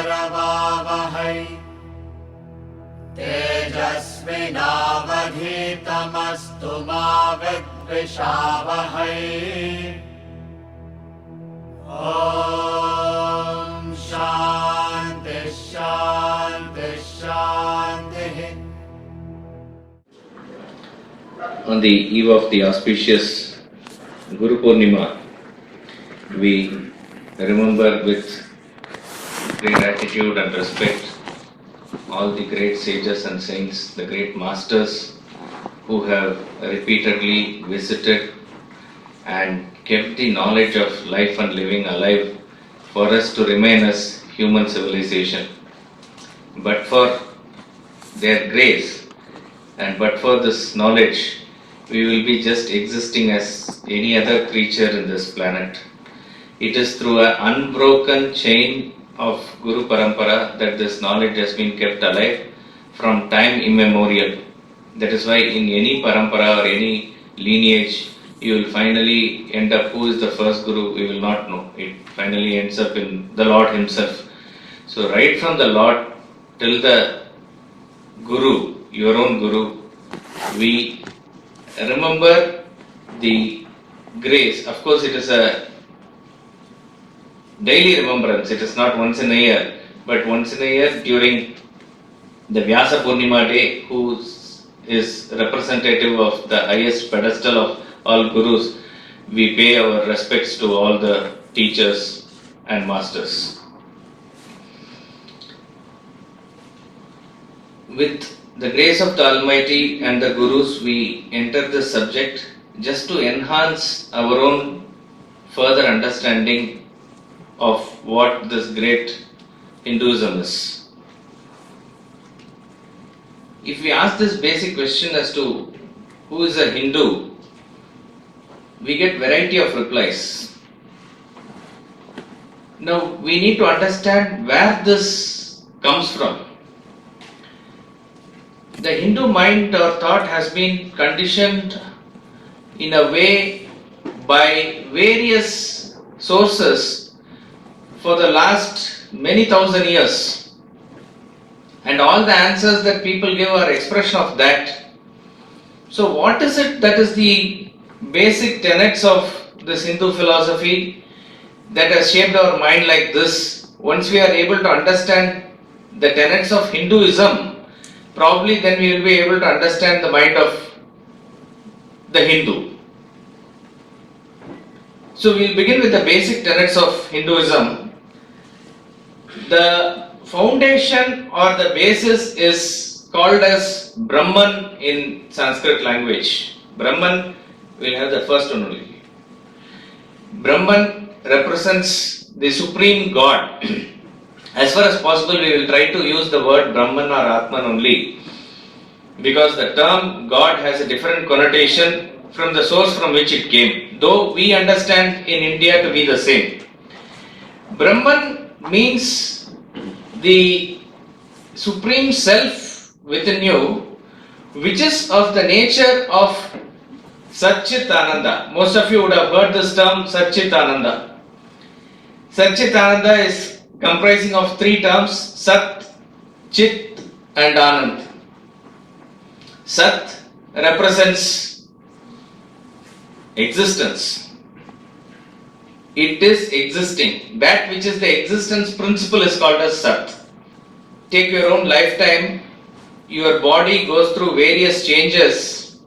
करवावहै तेजस्विनावधीतमस्तु मा विद्विषावहै। ॐ शान्ति शान्ति शान्तिः। On the eve of the auspicious Guru Poornima, we remember with great gratitude and respect all the great sages and saints, the great masters who have repeatedly visited and kept the knowledge of life and living alive for us to remain as human civilization. But for their grace and but for this knowledge, we will be just existing as any other creature in this planet. It is through an unbroken chain of Guru Parampara that this knowledge has been kept alive from time immemorial. That is why in any parampara or any lineage, you will finally end up who is the first Guru, we will not know. It finally ends up in the Lord Himself. So right from the Lord till the Guru, your own Guru, we remember the grace. Of course, it is a daily remembrance. It is not once in a year, but once in a year during the Vyasa Poornima day, who is representative of the highest pedestal of all Gurus, we pay our respects to all the teachers and masters. With the grace of the Almighty and the Gurus, we enter this subject just to enhance our own further understanding of what this great Hinduism is. If we ask this basic question as to who is a Hindu, we get variety of replies. Now we need to understand where this comes from. The Hindu mind or thought has been conditioned in a way by various sources for the last many thousand years, and all the answers that people give are expression of that. So what is it that is the basic tenets of this Hindu philosophy that has shaped our mind like this? Once we are able to understand the tenets of Hinduism, probably then we will be able to understand the mind of the Hindu. So we will begin with the basic tenets of Hinduism. The foundation or the basis is called as Brahman in Sanskrit language. Brahman, we'll have the first one only. Brahman represents the Supreme God. As far as possible, we will try to use the word Brahman or Atman only, because the term God has a different connotation from the source from which it came, though we understand in India to be the same. Brahman means the Supreme Self within you, which is of the nature of Chit Ananda. Most of you would have heard this term Chit Ananda. Chit Ananda is comprising of three terms: Sat, Chit and Anand. Sat represents existence. It is existing. That which is the existence principle is called as Sat. Take your own lifetime. Your body goes through various changes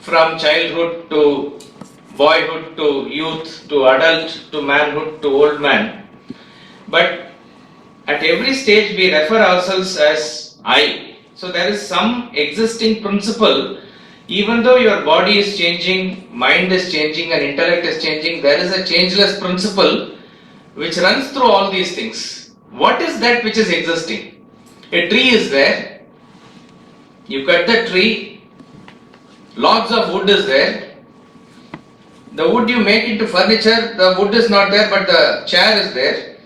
from childhood to boyhood to youth to adult to manhood to old man. But at every stage we refer ourselves as I. So there is some existing principle. Even though your body is changing, mind is changing and intellect is changing, there is a changeless principle which runs through all these things. What is that which is existing? A tree is there. You cut the tree, logs of wood is there. The wood you make into furniture, the wood is not there but the chair is there.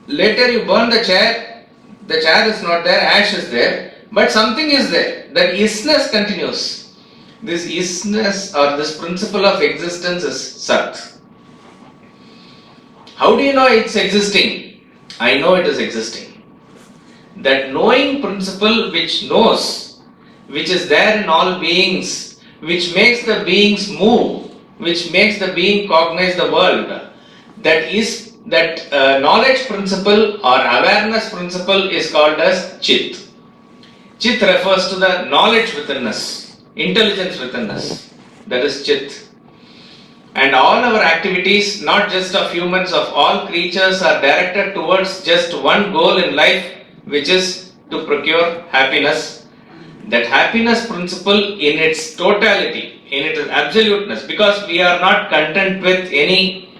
Later you burn the chair is not there, ash is there, but something is there. That isness continues. This isness or this principle of existence is Sat. How do you know it's existing? I know it is existing. That knowing principle which knows, which is there in all beings, which makes the beings move, which makes the being cognize the world, that knowledge principle or awareness principle is called as Chit. Chit refers to the knowledge within us, intelligence within us. That is Chit. And all our activities, not just of humans, of all creatures, are directed towards just one goal in life, which is to procure happiness. That happiness principle in its totality, in its absoluteness, because we are not content with any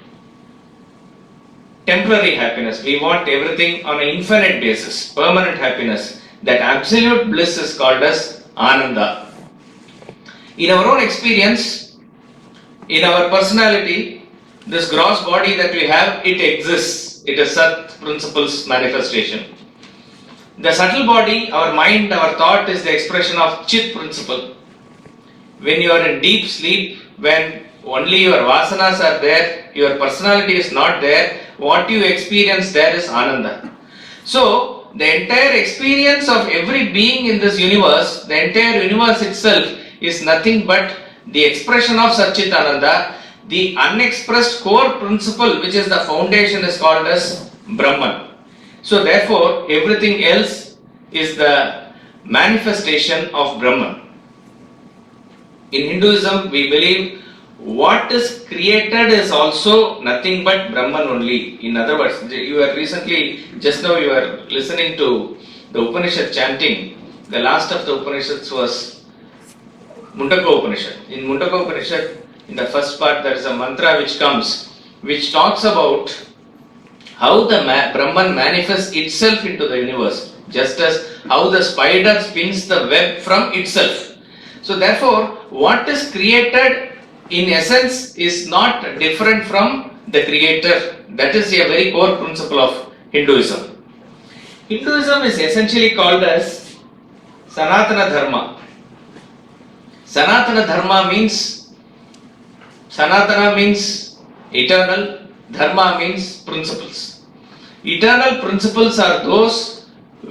temporary happiness. We want everything on an infinite basis, permanent happiness. That absolute bliss is called as Ananda. In our own experience, in our personality, this gross body that we have, it exists. It is Sat principle's manifestation. The subtle body, our mind, our thought is the expression of Chit principle. When you are in deep sleep, when only your vasanas are there, your personality is not there, what you experience there is Ananda. So, the entire experience of every being in this universe, the entire universe itself is nothing but the expression of Satchit Ananda. The unexpressed core principle, which is the foundation, is called as Brahman. So therefore, everything else is the manifestation of Brahman. In Hinduism, we believe what is created is also nothing but Brahman only. In other words, you were recently, just now you were listening to the Upanishad chanting. The last of the Upanishads was Mundaka Upanishad. In Mundaka Upanishad, in the first part, there is a mantra which comes, which talks about how the Brahman manifests itself into the universe, just as how the spider spins the web from itself. So therefore, what is created in essence is not different from the creator. That is a very core principle of Hinduism. Hinduism is essentially called as Sanatana Dharma. Sanatana Dharma means, Sanatana means eternal, Dharma means principles. Eternal principles are those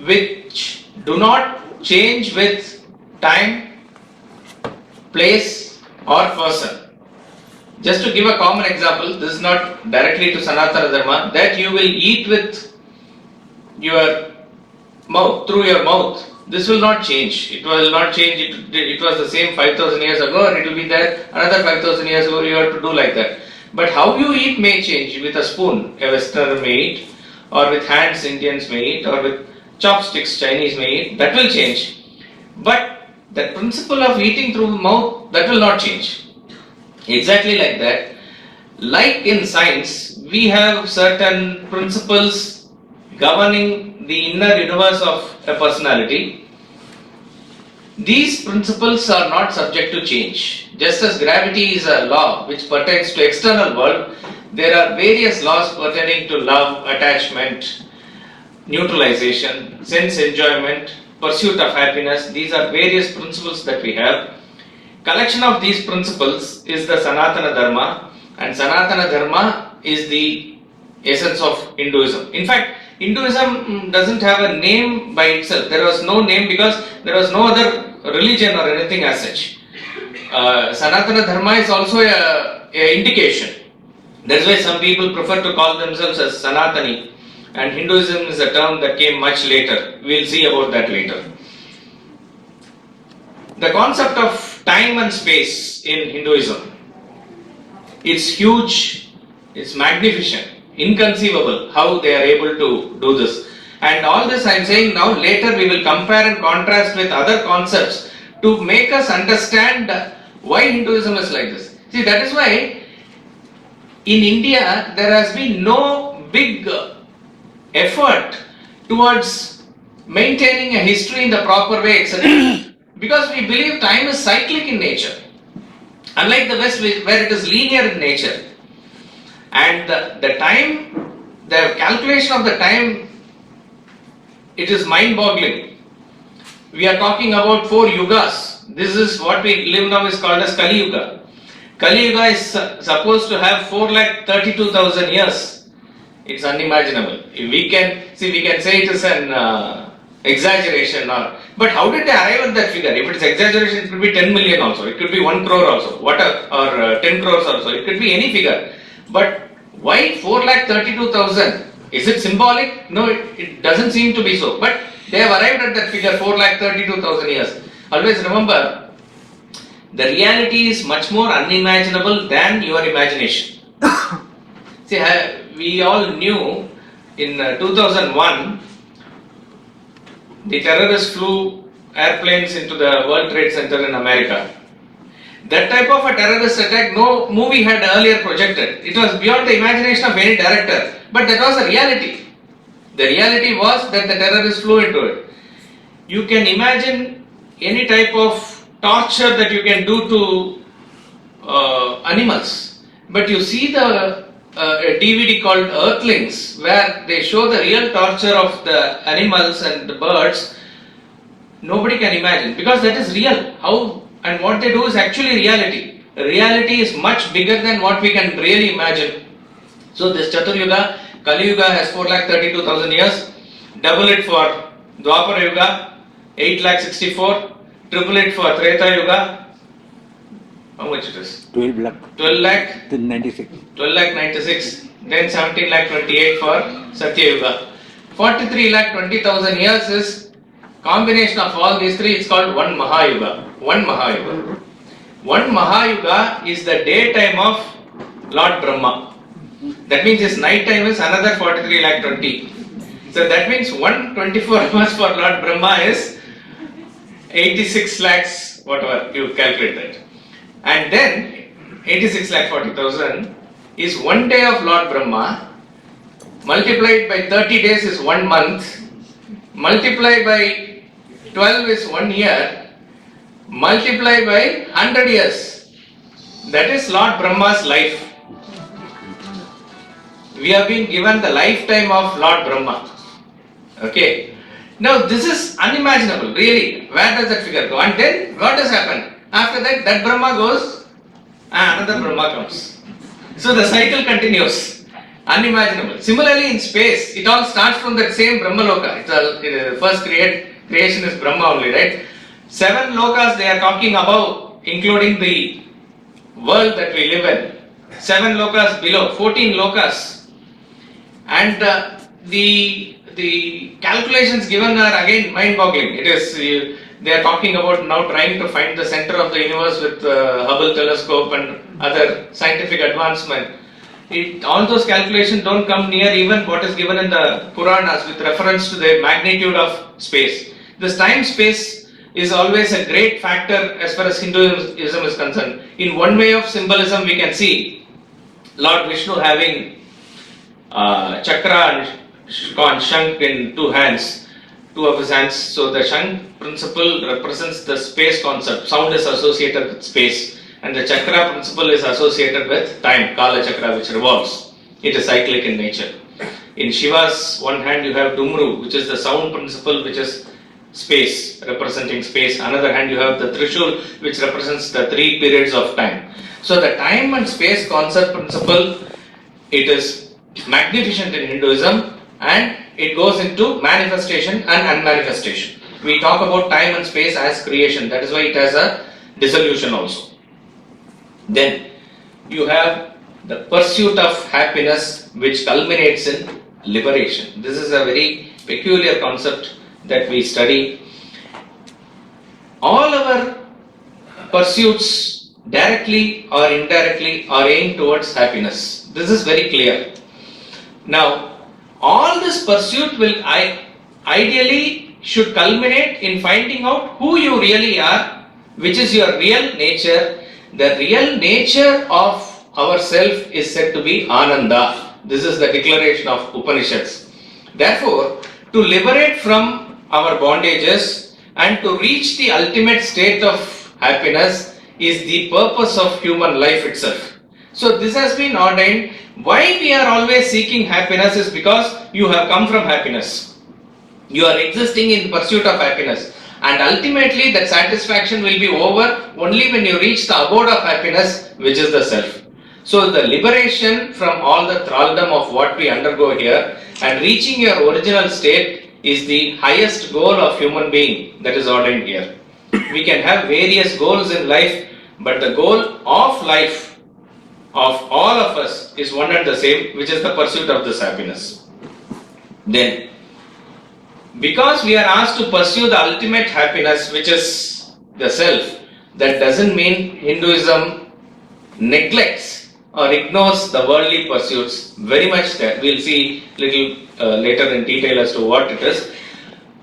which do not change with time, place or person. Just to give a common example, this is not directly to Sanatana Dharma, that you will eat with your mouth, through your mouth. This will not change. It will not change. It was the same 5,000 years ago and it will be there another 5,000 years ago. You have to do like that. But how you eat may change. With a spoon, a Westerner may eat, or with hands, Indians may eat, or with chopsticks, Chinese may eat. That will change. But the principle of eating through mouth, that will not change. Exactly like that. Like in science, we have certain principles governing the inner universe of a personality. These principles are not subject to change. Just as gravity is a law which pertains to external world, there are various laws pertaining to love, attachment, neutralization, sense enjoyment, pursuit of happiness. These are various principles that we have. Collection of these principles is the Sanatana Dharma, and Sanatana Dharma is the essence of Hinduism. In fact, Hinduism doesn't have a name by itself. There was no name because there was no other religion or anything as such. Sanatana Dharma is also a indication. That's why some people prefer to call themselves as Sanatani, and Hinduism is a term that came much later. We'll see about that later. The concept of time and space in Hinduism, it's huge, it's magnificent, inconceivable how they are able to do this. And all this I am saying now, later we will compare and contrast with other concepts to make us understand why Hinduism is like this. See, that is why in India there has been no big effort towards maintaining a history in the proper way, etc. Because we believe time is cyclic in nature. Unlike the West where it is linear in nature. And the time, the calculation of the time, it is mind-boggling. We are talking about 4 yugas. This is what we live now is called as Kali Yuga. Kali Yuga is supposed to have 4,32,000 years. It's unimaginable. We can say it is an exaggeration, but how did they arrive at that figure? If it is exaggeration, it could be 10 million also, it could be 1 crore also, or 10 crores also, it could be any figure. But why 4,32,000? Is it symbolic? No, it doesn't seem to be so. But they have arrived at that figure, 4,32,000 years. Always remember, the reality is much more unimaginable than your imagination. See, we all knew in 2001, the terrorists flew airplanes into the World Trade Center in America. That type of a terrorist attack, no movie had earlier projected. It was beyond the imagination of any director. But that was a reality. The reality was that the terrorists flew into it. You can imagine any type of torture that you can do to animals. But you see a DVD called Earthlings, where they show the real torture of the animals and the birds. Nobody can imagine, because that is real. How and what they do is actually reality. Reality is much bigger than what we can really imagine. So this Chatur Yuga, Kali Yuga has 4,32,000 years. Double it for Dwapara Yuga, 8,64,000. Triple it for Treta Yuga. How much it is? 12 lakh. 12 lakh. 96. 12 lakh 96. Then 17 lakh 28 for Satya Yuga. 43 lakh 20,000 years is combination of all these three. It's called one Mahayuga. One Mahayuga. One Mahayuga is the daytime of Lord Brahma. That means his night time is another 43 lakh 20. So that means 124 hours for Lord Brahma is 86 lakhs, whatever you calculate that. And then 86 lakh 40,000 is 1 day of Lord Brahma, multiplied by 30 days is 1 month, multiplied by 12 is 1 year, multiplied by 100 years. That is Lord Brahma's life. We have been given the lifetime of Lord Brahma. Okay. Now this is unimaginable, really. Where does that figure go? And then what does happen? After that, that Brahma goes, another Brahma comes. So the cycle continues. Unimaginable. Similarly in space, it all starts from that same Brahma Loka. First creation is Brahma only, right? 7 lokas they are talking about, including the world that we live in. 7 lokas below, 14 lokas. And the calculations given are again mind-boggling. It is they are talking about now trying to find the center of the universe with Hubble telescope and other scientific advancement. All those calculations don't come near even what is given in the Puranas with reference to the magnitude of space. This time-space is always a great factor as far as Hinduism is concerned. In one way of symbolism, we can see Lord Vishnu having chakra and Shank in 2 hands, 2 of his hands. So the Shank principle represents the space concept. Sound is associated with space, and the chakra principle is associated with time, Kala chakra, which revolves. It is cyclic in nature. In Shiva's one hand you have Dumru, which is the sound principle, which is space, representing space. Another hand you have the Trishul, which represents the 3 periods of time. So the time and space concept principle, it is magnificent in Hinduism, and it goes into manifestation and unmanifestation. We talk about time and space as creation. That is why it has a dissolution also. Then you have the pursuit of happiness, which culminates in liberation. This is a very peculiar concept that we study. All our pursuits, directly or indirectly, are aimed towards happiness. This is very clear. Now, all this pursuit will ideally should culminate in finding out who you really are, which is your real nature. The real nature of ourself is said to be Ananda. This is the declaration of Upanishads. Therefore, to liberate from our bondages and to reach the ultimate state of happiness is the purpose of human life itself. So this has been ordained. Why we are always seeking happiness is because you have come from happiness. You are existing in pursuit of happiness, and ultimately that satisfaction will be over only when you reach the abode of happiness, which is the self. So the liberation from all the thraldom of what we undergo here and reaching your original state is the highest goal of human being that is ordained here. We can have various goals in life, but the goal of life of all of us is one and the same, which is the pursuit of this happiness. Then, because we are asked to pursue the ultimate happiness, which is the self, that doesn't mean Hinduism neglects or ignores the worldly pursuits. Very much that we'll see little later in detail as to what it is.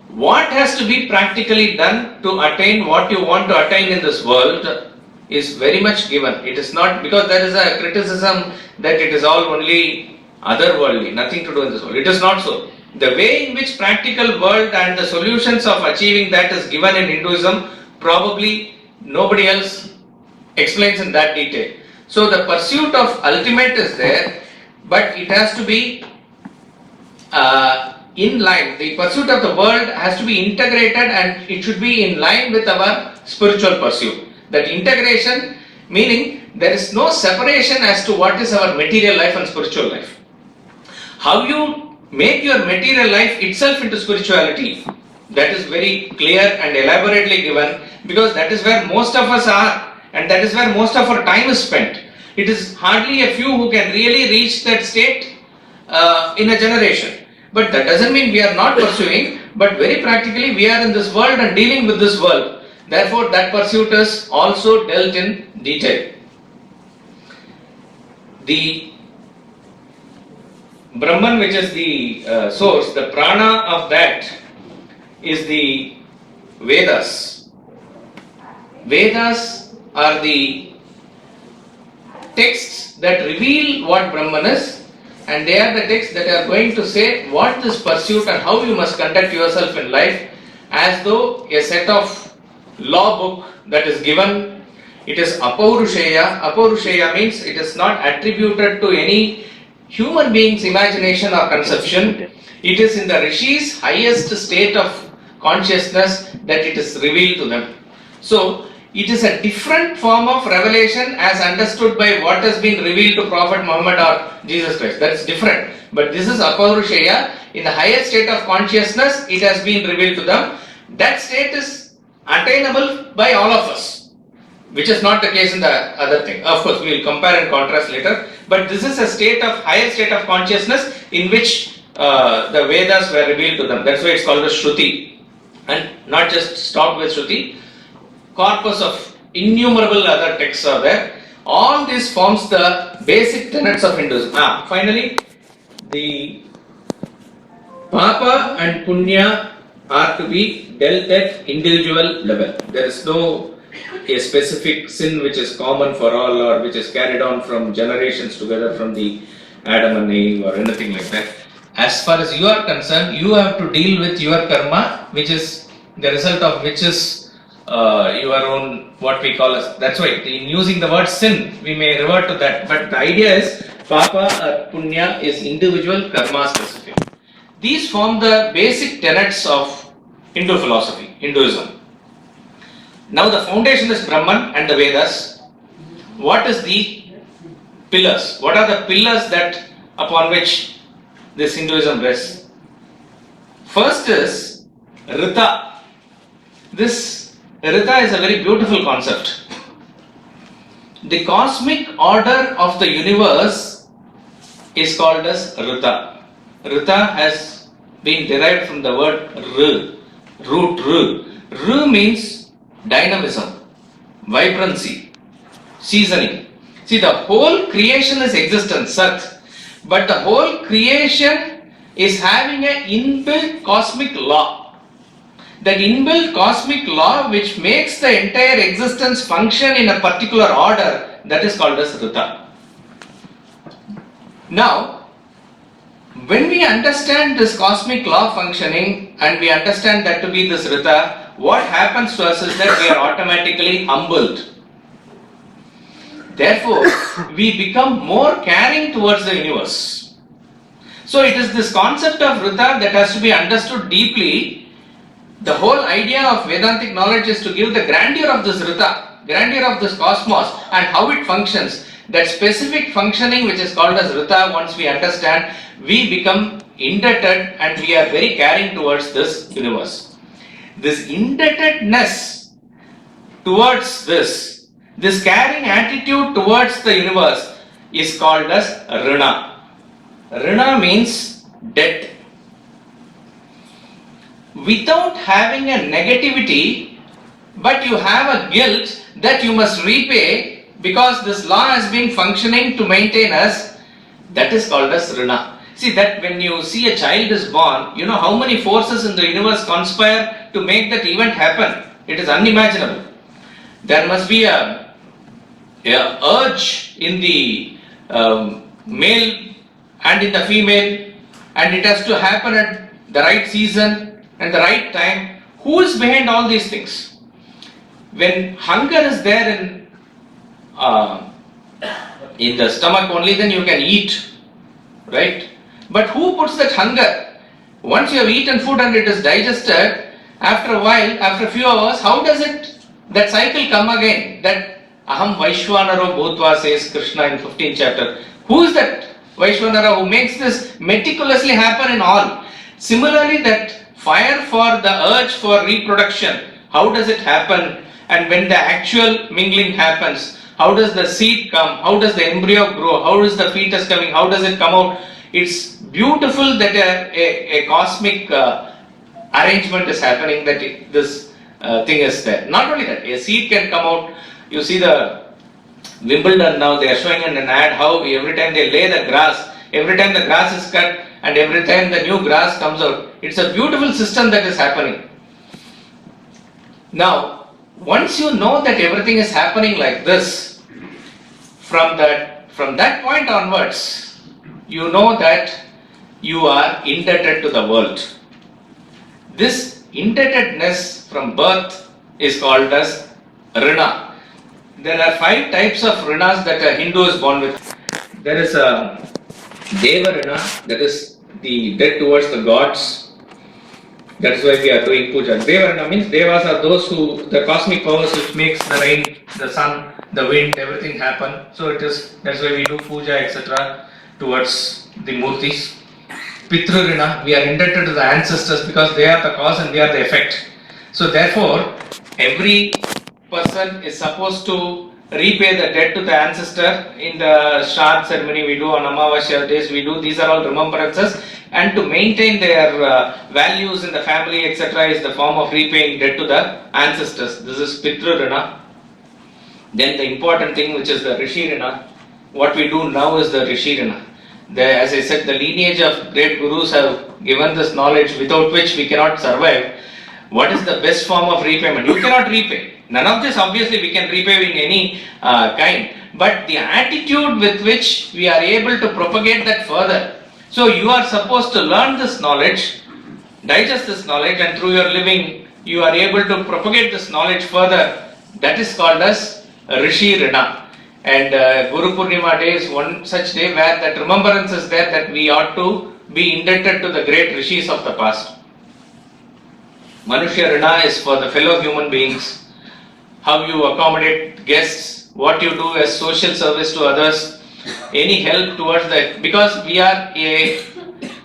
What has to be practically done to attain what you want to attain in this world is very much given. It is not, because there is a criticism that it is all only otherworldly, nothing to do in this world. It is not so. The way in which practical world and the solutions of achieving that is given in Hinduism, probably nobody else explains in that detail. So the pursuit of ultimate is there, but it has to be in line. The pursuit of the world has to be integrated and it should be in line with our spiritual pursuit. That integration meaning there is no separation as to what is our material life and spiritual life. How you make your material life itself into spirituality, that is very clear and elaborately given, because that is where most of us are and that is where most of our time is spent. It is hardly a few who can really reach that state in a generation. But that doesn't mean we are not pursuing, but very practically we are in this world and dealing with this world. Therefore, that pursuit is also dealt in detail. The Brahman, which is the source, the prana of that is the Vedas. Vedas are the texts that reveal what Brahman is, and they are the texts that are going to say what this pursuit and how you must conduct yourself in life, as though a set of law book that is given. It is apaurushaya. Apaurushaya means it is not attributed to any human being's imagination or conception. It is in the Rishi's highest state of consciousness that it is revealed to them. So it is a different form of revelation as understood by what has been revealed to Prophet Muhammad or Jesus Christ. That is different. But this is apaurushaya. In the highest state of consciousness, it has been revealed to them. That state is attainable by all of us, which is not the case in the other thing. Of course, we will compare and contrast later. But this is a state of higher state of consciousness in which the Vedas were revealed to them. That's why it's called the Shruti. And not just stop with Shruti. Corpus of innumerable other texts are there. All this forms the basic tenets of Hinduism. Finally, the Papa and Punya are to be dealt at individual level. There is no a specific sin which is common for all or which is carried on from generations together from the Adam and Eve or anything like that. As far as you are concerned, you have to deal with your karma, which is the result of which is your own, what we call as, that's why in using the word sin, we may revert to that. But the idea is Papa or Punya is individual karma specific. These form the basic tenets of Hindu philosophy, Hinduism. Now the foundation is Brahman and the Vedas. What is the pillars? What are the pillars that upon which this Hinduism rests? First is Rta. This Rta is a very beautiful concept. The cosmic order of the universe is called as Rta. Rta has been derived from the word R, root R. R means dynamism, vibrancy, seasoning. See, the whole creation is existence, Sat, but the whole creation is having an inbuilt cosmic law. That inbuilt cosmic law which makes the entire existence function in a particular order, that is called as Rta. Now, when we understand this cosmic law functioning and we understand that to be this Rta, what happens to us is that we are automatically humbled. Therefore, we become more caring towards the universe. So it is this concept of Rta that has to be understood deeply. The whole idea of Vedantic knowledge is to give the grandeur of this Rta, grandeur of this cosmos and how it functions. That specific functioning which is called as Rta, once we understand, we become indebted and we are very caring towards this universe. This indebtedness towards this caring attitude towards the universe is called as Rna. Rna means debt. Without having a negativity, but you have a guilt that you must repay because this law has been functioning to maintain us, that is called as Rna. See that when you see a child is born, you know how many forces in the universe conspire to make that event happen. It is unimaginable. There must be a urge in the male and in the female, and it has to happen at the right season and the right time. Who is behind all these things? When hunger is there in the stomach only, then you can eat, right? But who puts that hunger? Once you have eaten food and it is digested, after a while, after a few hours, how does that cycle come again? That Aham Vaishwanaro Bhutva, says Krishna in 15th chapter. Who is that Vaishwanara who makes this meticulously happen in all? Similarly, that fire for the urge for reproduction, how does it happen? And when the actual mingling happens, how does the seed come? How does the embryo grow? How is the fetus coming? How does it come out? It's beautiful that a cosmic arrangement is happening, that this thing is there. Not only that, a seed can come out. You see the Wimbledon now, they are showing in an ad how every time they lay the grass, every time the grass is cut and every time the new grass comes out. It's a beautiful system that is happening. Now, once you know that everything is happening like this, from that point onwards, you know that you are indebted to the world. This indebtedness from birth is called as Rna. There are 5 types of Rnas that a Hindu is born with. There is a Deva Rna, that is the debt towards the gods. That is why we are doing puja. Deva Rna means Devas are those who, the cosmic powers which makes the rain, the sun, the wind, everything happen. So that's why we do puja, etc. towards the murtis. Pitru Rna, we are indebted to the ancestors because they are the cause and they are the effect. So therefore, every person is supposed to repay the debt to the ancestor. In the Shraddha ceremony we do, on Amavasya days we do, these are all remembrances, and to maintain their values in the family, etc. is the form of repaying debt to the ancestors. This is Pitru Rna. Then the important thing, which is the Rishi Rna. What we do now is the Rishi Rna. As I said, the lineage of great gurus have given this knowledge without which we cannot survive. What is the best form of repayment? You cannot repay. None of this obviously we can repay in any kind. But the attitude with which we are able to propagate that further. So you are supposed to learn this knowledge, digest this knowledge, and through your living you are able to propagate this knowledge further. That is called as Rishi Rna. And Guru Poornima day is one such day where that remembrance is there that we ought to be indebted to the great rishis of the past. Manushya Rna is for the fellow human beings. How you accommodate guests, what you do as social service to others, any help towards that. Because we are a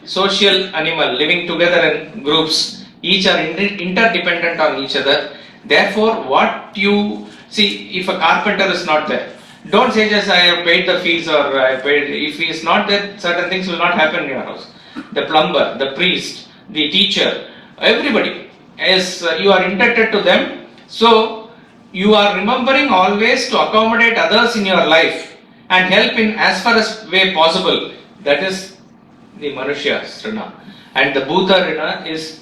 social animal living together in groups. Each are interdependent on each other. Therefore, what you see, if a carpenter is not there, don't say just I have paid the fees or I paid. If he is not there, certain things will not happen in your house. The plumber, the priest, the teacher, everybody, as you are indebted to them. So you are remembering always to accommodate others in your life and help in as far as way possible. That is the Manushya Rna. And the Bhuta Rna is,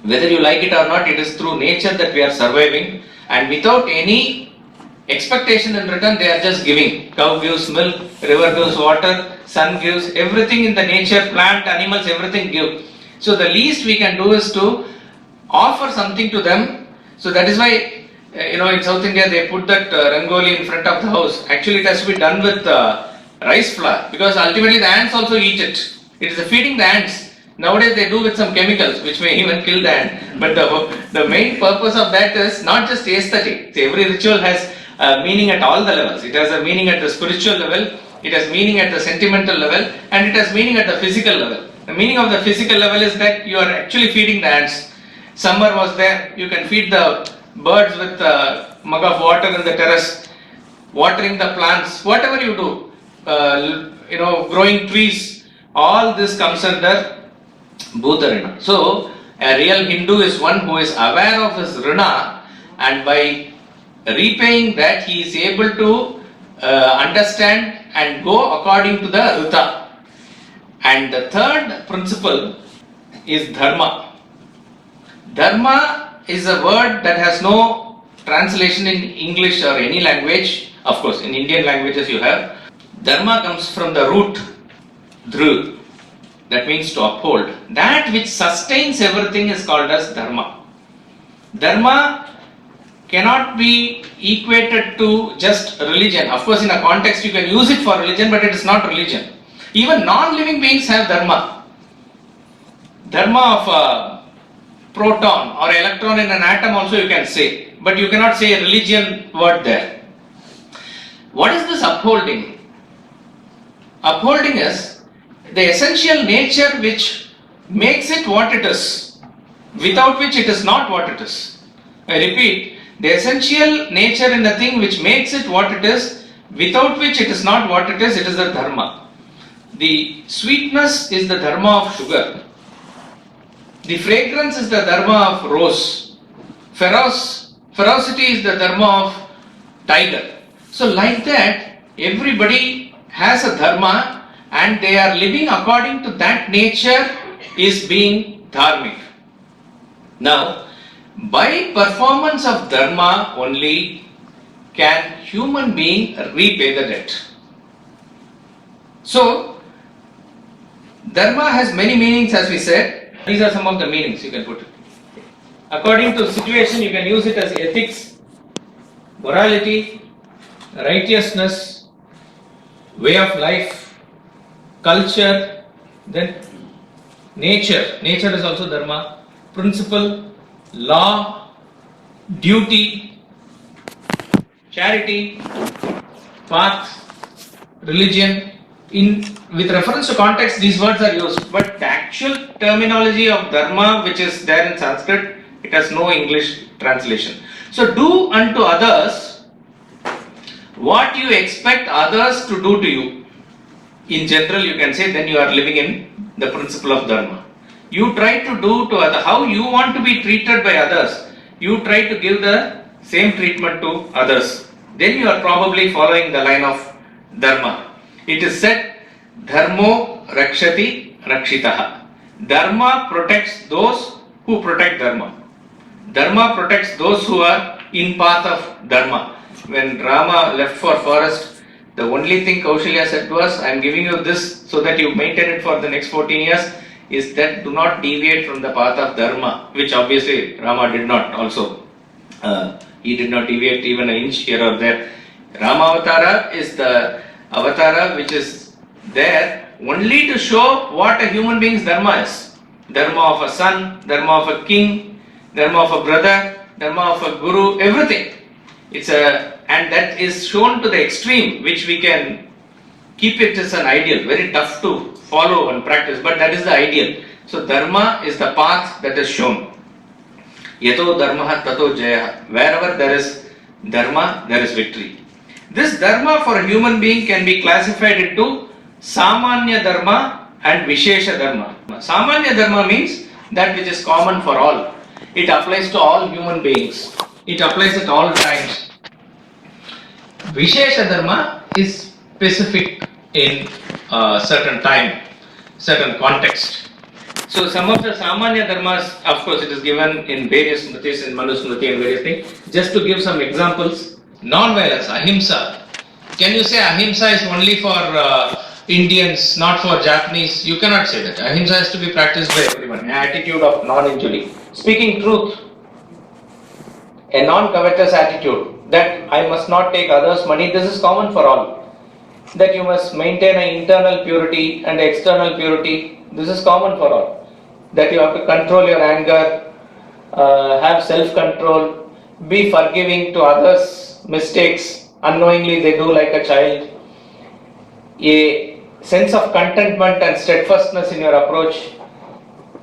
whether you like it or not, it is through nature that we are surviving, and without any expectation in return, they are just giving. Cow gives milk, river gives water, sun gives, everything in the nature, plant, animals, everything give. So the least we can do is to offer something to them. So that is why, in South India they put that rangoli in front of the house. Actually it has to be done with rice flour, because ultimately the ants also eat it. It is feeding the ants. Nowadays they do with some chemicals which may even kill the ant. But the main purpose of that is not just aesthetic. Every ritual has meaning at all the levels. It has a meaning at the spiritual level, it has meaning at the sentimental level, and it has meaning at the physical level. The meaning of the physical level is that you are actually feeding the ants. Summer was there, you can feed the birds with a mug of water in the terrace, watering the plants, whatever you do, growing trees, all this comes under Bhuta Rna. So, a real Hindu is one who is aware of his Rna, and by repaying that he is able to understand and go according to the Rta. And the third principle is Dharma. Dharma is a word that has no translation in English or any language. Of course, in Indian languages you have. Dharma comes from the root Dhr, that means to uphold. That which sustains everything is called as Dharma. Dharma cannot be equated to just religion. Of course, in a context you can use it for religion, but it is not religion. Even non-living beings have Dharma. Dharma of a proton or electron in an atom also you can say, but you cannot say a religion word there. What is this upholding? Upholding is the essential nature which makes it what it is, without which it is not what it is. I repeat, the essential nature in the thing which makes it what it is, without which it is not what it is the Dharma. The sweetness is the Dharma of sugar. The fragrance is the Dharma of rose. Ferocity is the Dharma of tiger. So like that, everybody has a Dharma and they are living according to that nature is being dharmic. Now, by performance of Dharma only can human being repay the debt. So, Dharma has many meanings as we said. These are some of the meanings you can put it. According to situation you can use it as ethics, morality, righteousness, way of life, culture, then nature. Nature is also Dharma. Principle, law, duty, charity, path, religion. With reference to context, these words are used, but the actual terminology of Dharma, which is there in Sanskrit, it has no English translation. So, do unto others what you expect others to do to you. In general, you can say then you are living in the principle of Dharma. You try to do to others how you want to be treated by others. You try to give the same treatment to others. Then you are probably following the line of Dharma. It is said, Dharmo rakshati rakshitaha. Dharma protects those who protect Dharma. Dharma protects those who are in path of Dharma. When Rama left for forest, the only thing Kaushalya said to us, I am giving you this so that you maintain it for the next 14 years, is that do not deviate from the path of Dharma, which obviously Rama did not also. He did not deviate even an inch here or there. Rama Avatara is the Avatara which is there only to show what a human being's Dharma is. Dharma of a son, Dharma of a king, Dharma of a brother, Dharma of a guru, everything. And that is shown to the extreme, which we can keep it as an ideal, very tough to follow and practice, but that is the ideal. So Dharma is the path that is shown. Yato Dharma Tato Jaya. Wherever there is Dharma, there is victory. This Dharma for a human being can be classified into Samanya Dharma and Vishesha Dharma. Samanya Dharma means that which is common for all. It applies to all human beings. It applies at all times. Vishesha Dharma is specific in a certain time, certain context. So some of the Samanya Dharmas, of course it is given in various smritis, in Manu Smriti and various things. Just to give some examples. Non-violence, ahimsa. Can you say ahimsa is only for Indians, not for Japanese? You cannot say that. Ahimsa has to be practiced by everyone. An attitude of non-injury. Speaking truth. A non-covetous attitude. That I must not take others' money. This is common for all. That you must maintain an internal purity and external purity. This is common for all. That you have to control your anger, have self-control. be forgiving to others' mistakes, unknowingly they do like a child, a sense of contentment and steadfastness in your approach,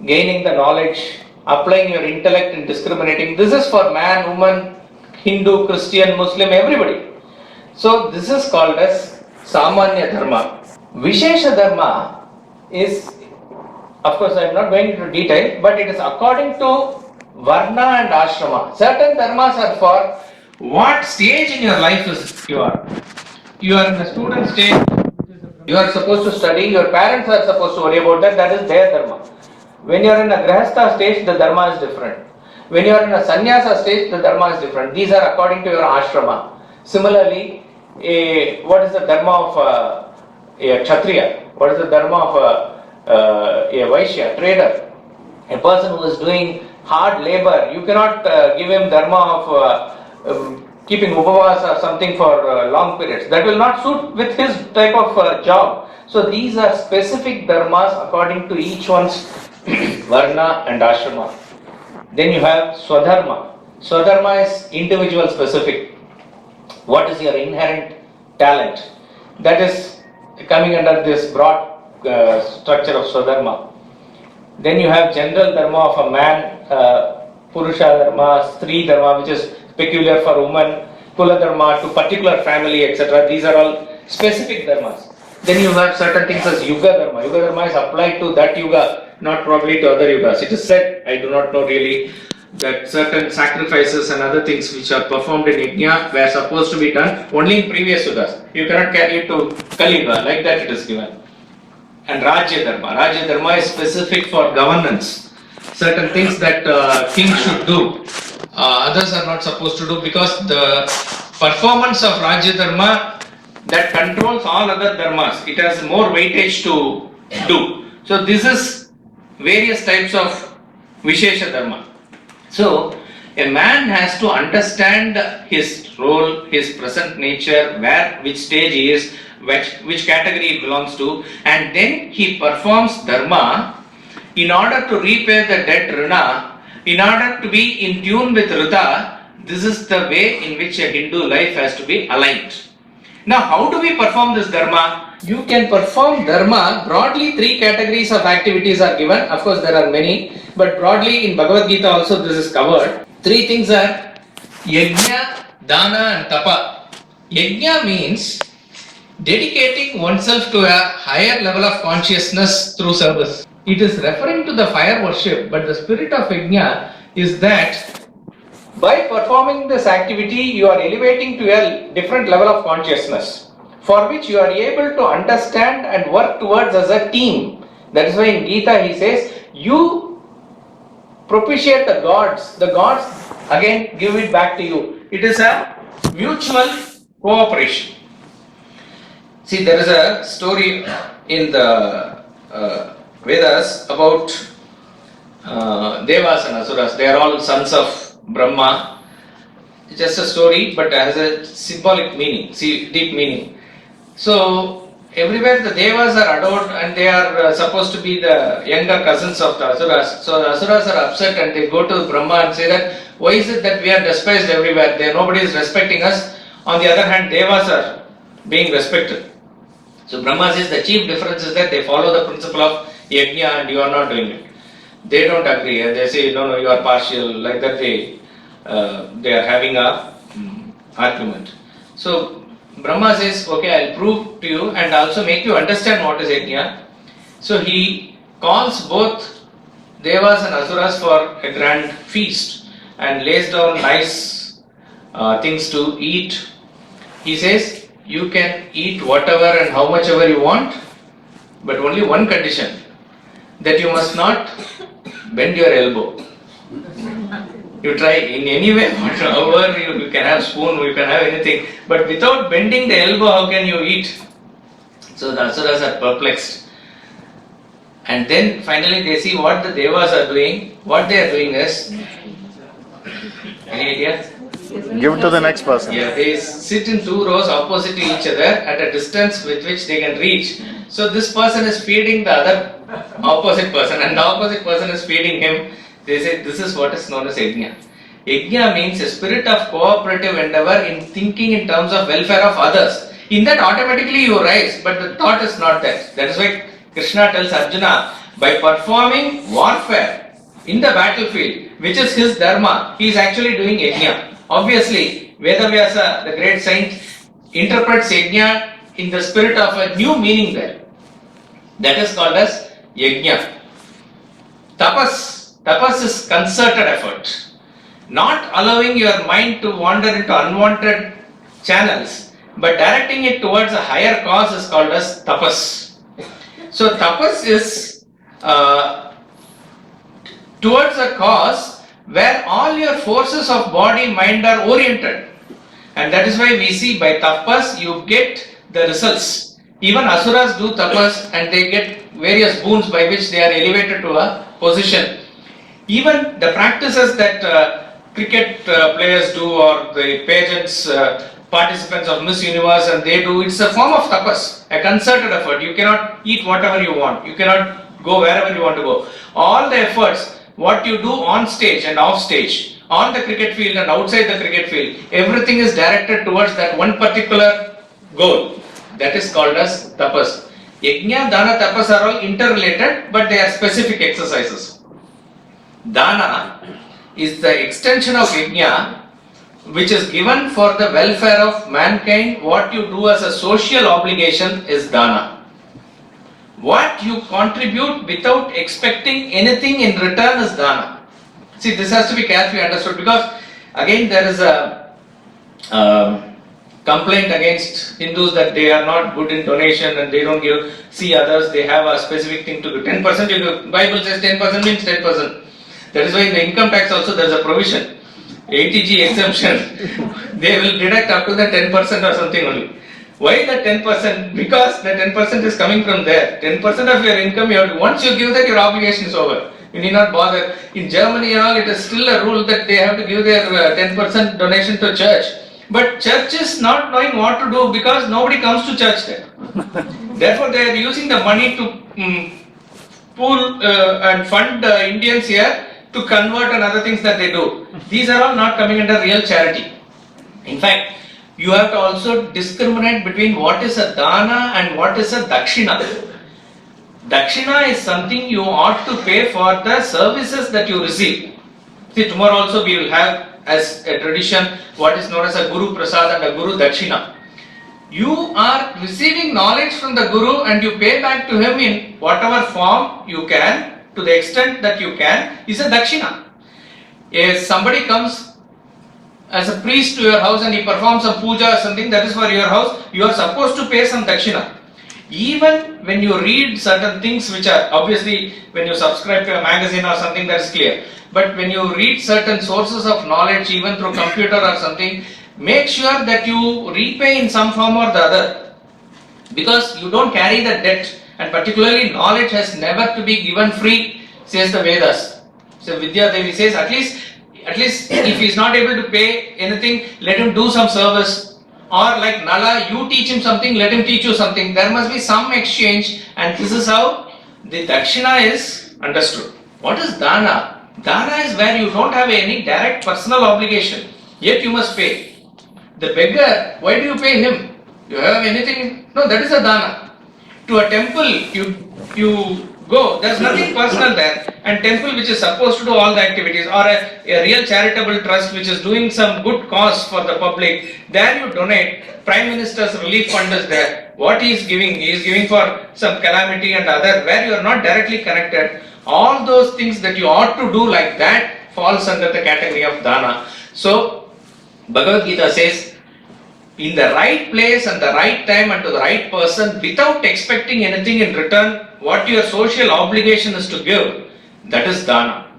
gaining the knowledge, applying your intellect and discriminating. This is for man, woman, Hindu, Christian, Muslim, everybody. So this is called as Samanya Dharma. Vishesha Dharma is, of course I am not going into detail, but it is according to Varna and Ashrama. Certain dharmas are for what stage in your life you are. You are in a student stage, you are supposed to study, your parents are supposed to worry about that, that is their dharma. When you are in a grahastha stage, the dharma is different. When you are in a sannyasa stage, the dharma is different. These are according to your ashrama. Similarly, what is the dharma of a kshatriya? What is the dharma of a vaishya, trader? A person who is doing hard labor, you cannot give him dharma of keeping upavas or something for long periods. That will not suit with his type of job. So these are specific dharmas according to each one's varna and ashrama. Then you have swadharma. Swadharma is individual specific. What is your inherent talent? That is coming under this broad structure of swadharma. Then you have general dharma of a man, purusha dharma, stri dharma, which is peculiar for woman, kula dharma to particular family, etc. These are all specific dharmas. Then you have certain things as yuga dharma. Yuga dharma is applied to that yuga, not probably to other yugas. It is said, I do not know really, that certain sacrifices and other things which are performed in yajna were supposed to be done only in previous yugas. You cannot carry it to Kali Yuga, like that it is given. And Rajya Dharma. Rajya Dharma is specific for governance. Certain things that kings should do, others are not supposed to do, because the performance of Rajya Dharma that controls all other dharmas, it has more weightage to do. So this is various types of Vishesha Dharma. So a man has to understand his role, his present nature, which stage he is, which category he belongs to, and then he performs dharma in order to repay the debt Rna, in order to be in tune with Rta. This is the way in which a Hindu life has to be aligned. Now, how do we perform this dharma? You can perform dharma, broadly 3 categories of activities are given. Of course, there are many, but broadly in Bhagavad Gita also this is covered. 3 things are Yajna, Dana and Tapa. Yajna means dedicating oneself to a higher level of consciousness through service. It is referring to the fire worship, but the spirit of Yajna is that by performing this activity, you are elevating to a different level of consciousness, for which you are able to understand and work towards as a team. That is why in Gita he says, you propitiate the gods again give it back to you. It is a mutual cooperation. See, there is a story in the Vedas about Devas and Asuras. They are all sons of Brahma. It's just a story, but has a symbolic meaning, deep meaning. So everywhere the Devas are adored and they are supposed to be the younger cousins of the Asuras. So the Asuras are upset and they go to Brahma and say that, why is it that we are despised everywhere? Nobody is respecting us. On the other hand, Devas are being respected. So Brahma says the chief difference is that they follow the principle of yajna and you are not doing it. They don't agree. They say, no, you are partial. Like that they are having a argument. So Brahma says, okay, I'll prove to you and also make you understand what is yajna. So he calls both Devas and Asuras for a grand feast and lays down nice things to eat. He says, you can eat whatever and how much ever you want, but only one condition, that you must not bend your elbow. You try in any way, however you can have spoon, you can have anything, but without bending the elbow, how can you eat? So the Asuras are perplexed. And then finally they see what the Devas are doing. What they are doing is, any idea? Give it to the next person. Yeah, they sit in 2 rows opposite to each other at a distance with which they can reach. So this person is feeding the other opposite person and the opposite person is feeding him. They say this is what is known as yajna. Yajna means a spirit of cooperative endeavor in thinking in terms of welfare of others. In that automatically you rise, but the thought is not that. That is why Krishna tells Arjuna, by performing warfare in the battlefield, which is his dharma, he is actually doing yajna. Obviously, Vedavyasa, the great saint, interprets yajna in the spirit of a new meaning there. That is called as yajna. Tapas is concerted effort. Not allowing your mind to wander into unwanted channels, but directing it towards a higher cause is called as tapas. So tapas is towards a cause where all your forces of body, mind are oriented. And that is why we see by tapas you get the results. Even asuras do tapas and they get various boons by which they are elevated to a position. Even the practices that cricket players do, or the pageants, participants of Miss Universe, and they do, it's a form of tapas, a concerted effort. You cannot eat whatever you want, you cannot go wherever you want to go. All the efforts, what you do on stage and off stage, on the cricket field and outside the cricket field, everything is directed towards that one particular goal. That is called as tapas. Yajna, dana, tapas are all interrelated, but they are specific exercises. Dana is the extension of yajna, which is given for the welfare of mankind. What you do as a social obligation is dana. What you contribute without expecting anything in return is dana. See, this has to be carefully understood, because again there is a complaint against Hindus that they are not good in donation and they don't see others, they have a specific thing to do. 10% you do. Bible says 10% means 10%. That is why in the income tax also there is a provision. 80G exemption. They will deduct up to the 10% or something only. Why the 10%? Because the 10% is coming from there. 10% of your income, once you give that, your obligation is over. You need not bother. In Germany and all, it is still a rule that they have to give their 10% donation to church. But church is not knowing what to do because nobody comes to church there. Therefore, they are using the money to pool and fund Indians here to convert and other things that they do. These are all not coming under real charity. In fact, you have to also discriminate between what is a dana and what is a dakshina. Dakshina is something you ought to pay for the services that you receive. See, tomorrow also we will have as a tradition what is known as a Guru Prasad and a Guru Dakshina. You are receiving knowledge from the Guru and you pay back to him in whatever form you can, to the extent that you can, is a Dakshina. If somebody comes as a priest to your house and he performs some puja or something, that is for your house, you are supposed to pay some Dakshina. Even when you read certain things which are, obviously when you subscribe to a magazine or something, that is clear. But when you read certain sources of knowledge, even through computer or something, make sure that you repay in some form or the other. Because you don't carry the debt, and particularly knowledge has never to be given free, says the Vedas. So Vidya Devi says, at least if he is not able to pay anything, let him do some service. Or like Nala, you teach him something, let him teach you something. There must be some exchange, and this is how the Dakshina is understood. What is Dana? Dana is where you don't have any direct personal obligation, yet you must pay. The beggar, why do you pay him? You have anything? No, that is a Dana. To a temple, you go, there is nothing personal there, and temple which is supposed to do all the activities, or a real charitable trust which is doing some good cause for the public, there you donate. Prime Minister's relief fund is there. What he is giving for some calamity and other, where you are not directly connected. All those things that you ought to do like that falls under the category of dana. So Bhagavad Gita says, in the right place and the right time and to the right person, without expecting anything in return, what your social obligation is to give, that is dana.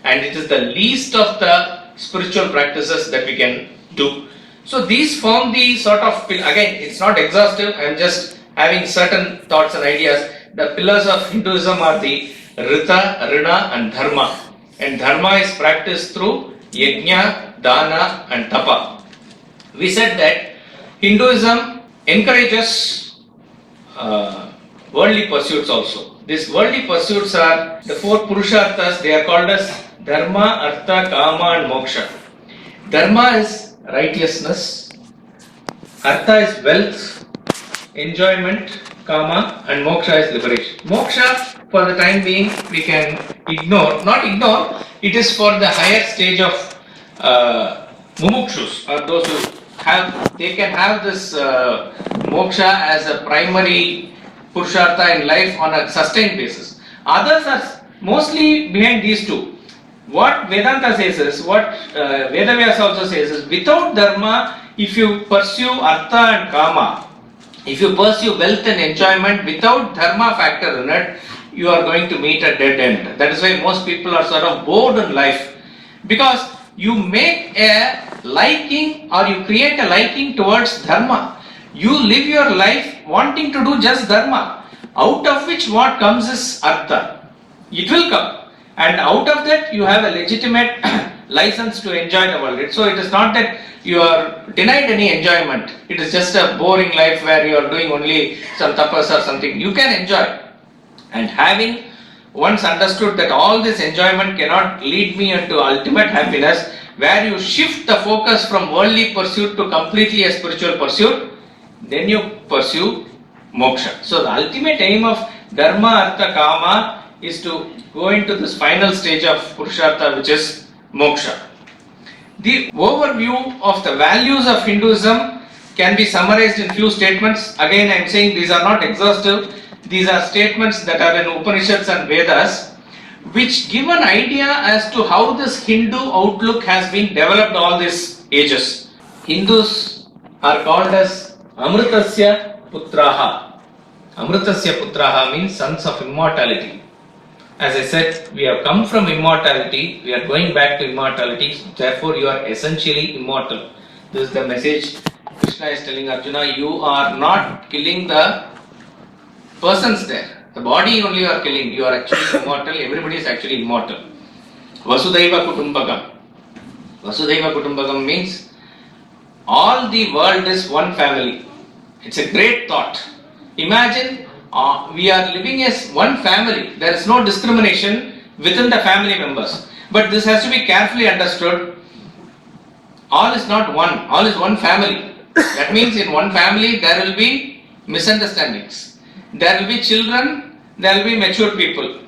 And it is the least of the spiritual practices that we can do. So these form the sort of, again, it's not exhaustive, I am just having certain thoughts and ideas. The pillars of Hinduism are the Rta, Rna and Dharma. And Dharma is practiced through Yajna, Dana and Tapa. We said that Hinduism encourages worldly pursuits also. These worldly pursuits are the four Purusharthas. They are called as Dharma, Artha, Kama and Moksha. Dharma is righteousness, Artha is wealth, enjoyment, Kama, and Moksha is liberation. Moksha, for the time being, we can ignore, not ignore, it is for the higher stage of mumukshus, or those who have, they can have this moksha as a primary Purushartha in life on a sustained basis. Others are mostly behind these two. What Vedanta says is, what Vedavyas also says is, without Dharma, if you pursue Artha and Kama, if you pursue wealth and enjoyment without Dharma factor in it, you are going to meet a dead end. That is why most people are sort of bored in life, because you make a liking or you create a liking towards Dharma. You live your life wanting to do just Dharma, out of which what comes is Artha. It will come, and out of that you have a legitimate license to enjoy the world. So it is not that you are denied any enjoyment. It is just a boring life where you are doing only some tapas or something. You can enjoy. And having once understood that all this enjoyment cannot lead me into ultimate happiness, where you shift the focus from worldly pursuit to completely a spiritual pursuit, then you pursue moksha. So the ultimate aim of Dharma, Artha, Kama is to go into this final stage of Purushartha, which is moksha. The overview of the values of Hinduism can be summarized in few statements. Again, I am saying these are not exhaustive. These are statements that are in Upanishads and Vedas, which give an idea as to how this Hindu outlook has been developed all these ages. Hindus are called as Amritasya Putraha. Amritasya Putraha means sons of immortality. As I said, we have come from immortality, we are going back to immortality, therefore you are essentially immortal. This is the message Krishna is telling Arjuna. You are not killing the persons there. The body only you are killing. You are actually immortal. Everybody is actually immortal. Vasudhaiva Kutumbakam. Vasudhaiva Kutumbakam means all the world is one family. It's a great thought. Imagine we are living as one family. There is no discrimination within the family members. But this has to be carefully understood. All is not one. All is one family. That means in one family there will be misunderstandings. There will be children, there will be mature people.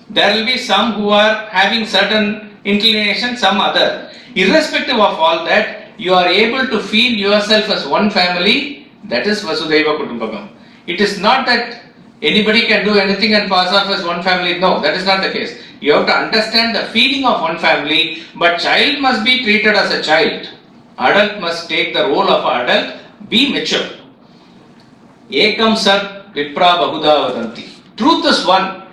There will be some who are having certain inclination, some other. Irrespective of all that, you are able to feel yourself as one family. That is Vasudhaiva Kutumbakam. It is not that anybody can do anything and pass off as one family. No, that is not the case. You have to understand the feeling of one family, but child must be treated as a child. Adult must take the role of adult, be mature. Ekam Sat Vipra Bahuda Vadanti. Truth is one.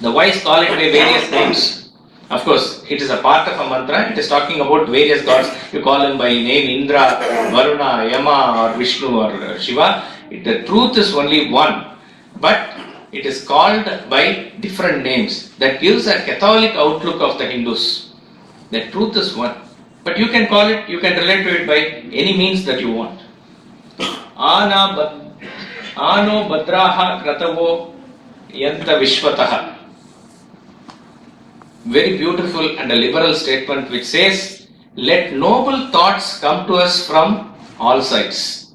The wise call it by various names. Of course, it is a part of a mantra. It is talking about various gods. You call them by name Indra, Varuna, Yama, or Vishnu, or Shiva. The truth is only one. But it is called by different names. That gives a Catholic outlook of the Hindus. The truth is one. But you can call it, you can relate to it by any means that you want. Ano Badraha Kratavo Yanta Vishwataha. Very beautiful and a liberal statement which says, let noble thoughts come to us from all sides.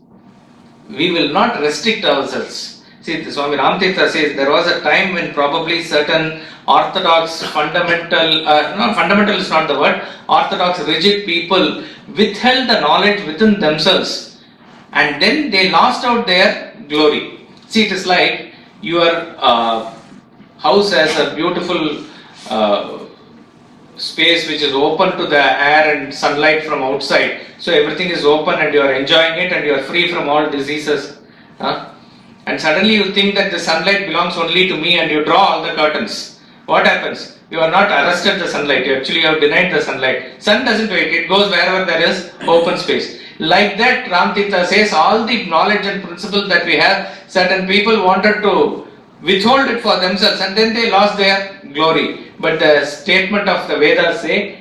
We will not restrict ourselves. See, Swami Ramtirtha says there was a time when probably certain orthodox, fundamental is not the word, orthodox, rigid people withheld the knowledge within themselves and then they lost out their glory. See, it is like your house has a beautiful space which is open to the air and sunlight from outside. So everything is open and you are enjoying it and you are free from all diseases. And suddenly you think that the sunlight belongs only to me and you draw all the curtains. What happens? You are not arrested the sunlight, you actually have denied the sunlight. Sun doesn't wait, it goes wherever there is open space. Like that, Ramtirtha says all the knowledge and principles that we have, certain people wanted to withhold it for themselves and then they lost their glory. But the statement of the Vedas say,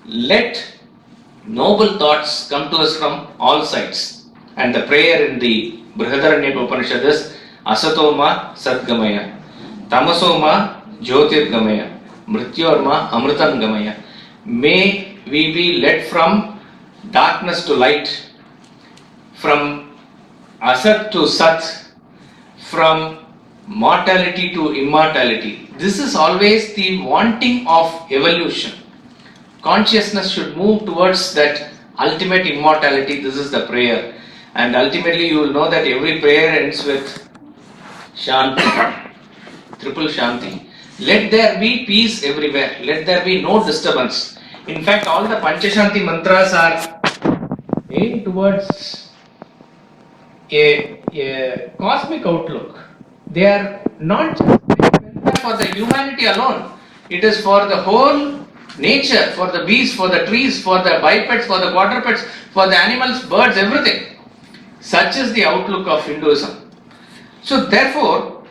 let noble thoughts come to us from all sides. And the prayer in the Rta Rna Upanishad is Asatoma Sadgamaya, Tamasoma Jyotirgamaya, Mrityorma Amritam Gamaya. May we be led from darkness to light, from asat to sat, from mortality to immortality. This is always the wanting of evolution. Consciousness should move towards that ultimate immortality. This is the prayer. And ultimately you will know that every prayer ends with Shanti, triple Shanti. Let there be peace everywhere. Let there be no disturbance. In fact, all the Panchashanti mantras are aimed towards a cosmic outlook. They are not just for the humanity alone. It is for the whole nature, for the beasts, for the trees, for the bipeds, for the quadrupeds, for the animals, birds, everything. Such is the outlook of Hinduism. So therefore,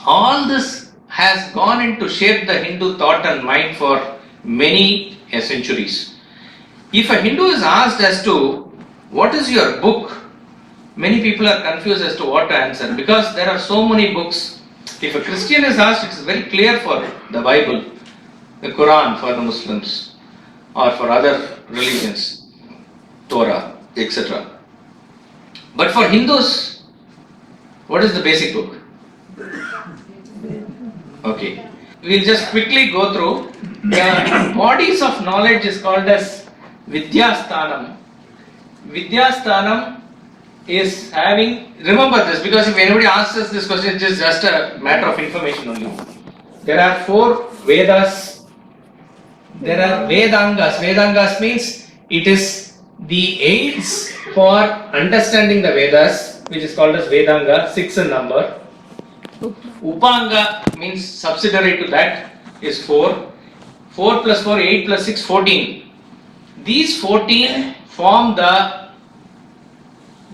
all this has gone into shape the Hindu thought and mind for many centuries. If a Hindu is asked as to what is your book, many people are confused as to what to answer because there are so many books. If a Christian is asked, it is very clear for the Bible, the Quran for the Muslims or for other religions, Torah, etc. But for Hindus, what is the basic book? Okay, we'll just quickly go through. The bodies of knowledge is called as Vidyasthanam. Vidyasthanam is having, remember this because if anybody asks us this question, it is just a matter of information only. There are 4 Vedas. There are Vedangas. Vedangas means it is the aids for understanding the Vedas, which is called as Vedanga, 6 in number. Upanga means subsidiary to that is 4. 4 plus 4, 8 plus 6, 14. These 14 form the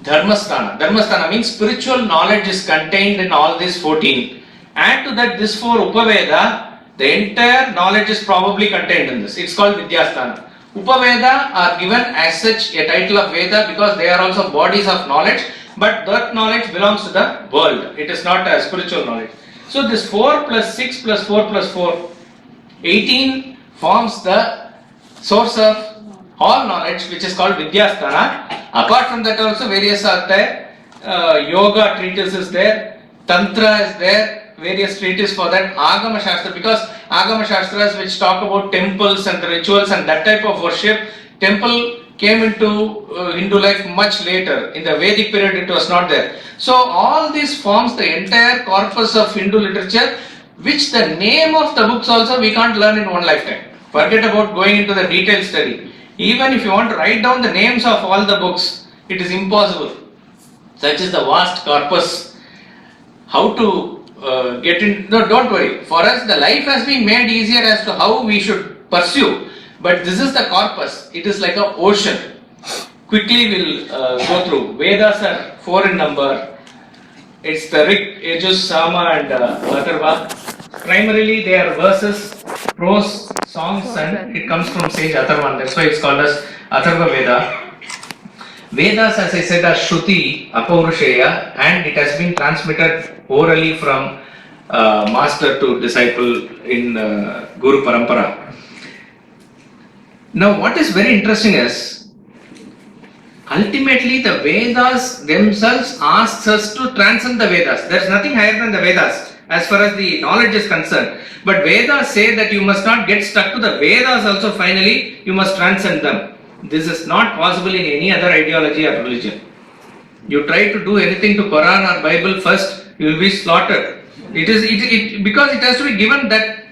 Dharmasthana. Dharmasthana means spiritual knowledge is contained in all these 14. Add to that this 4 Upaveda, the entire knowledge is probably contained in this. It's called Vidyasthana. Upaveda are given as such a title of Veda because they are also bodies of knowledge, but that knowledge belongs to the world. It is not a spiritual knowledge. So this 4 plus 6 plus 4 plus 4, 18 forms the source of all knowledge, which is called Vidyasthana. Apart from that also various are there. Yoga treatise is there, Tantra is there, various treatises for that, Agama Shastra, because Agama Shastras which talk about temples and the rituals and that type of worship, temple came into Hindu life much later. In the Vedic period it was not there. So all this forms the entire corpus of Hindu literature, which the name of the books also we can't learn in one lifetime. Forget about going into the detailed study. Even if you want to write down the names of all the books, it is impossible. Such is the vast corpus. How to get in? No, don't worry. For us, the life has been made easier as to how we should pursue. But this is the corpus. It is like an ocean. Quickly we'll go through. Vedas are 4 in number. It's the Rig, Yajus, Sama and Atharva. Primarily they are verses, prose, songs, and it comes from sage Atharva. That's why it's called as Atharva Veda. Vedas, as I said, are Shruti, Apaurusheya, and it has been transmitted orally from master to disciple in Guru Parampara. Now what is very interesting is, ultimately the Vedas themselves asks us to transcend the Vedas. There is nothing higher than the Vedas as far as the knowledge is concerned. But Vedas say that you must not get stuck to the Vedas also, finally you must transcend them. This is not possible in any other ideology or religion. You try to do anything to Quran or Bible first, you will be slaughtered. Because it has to be given that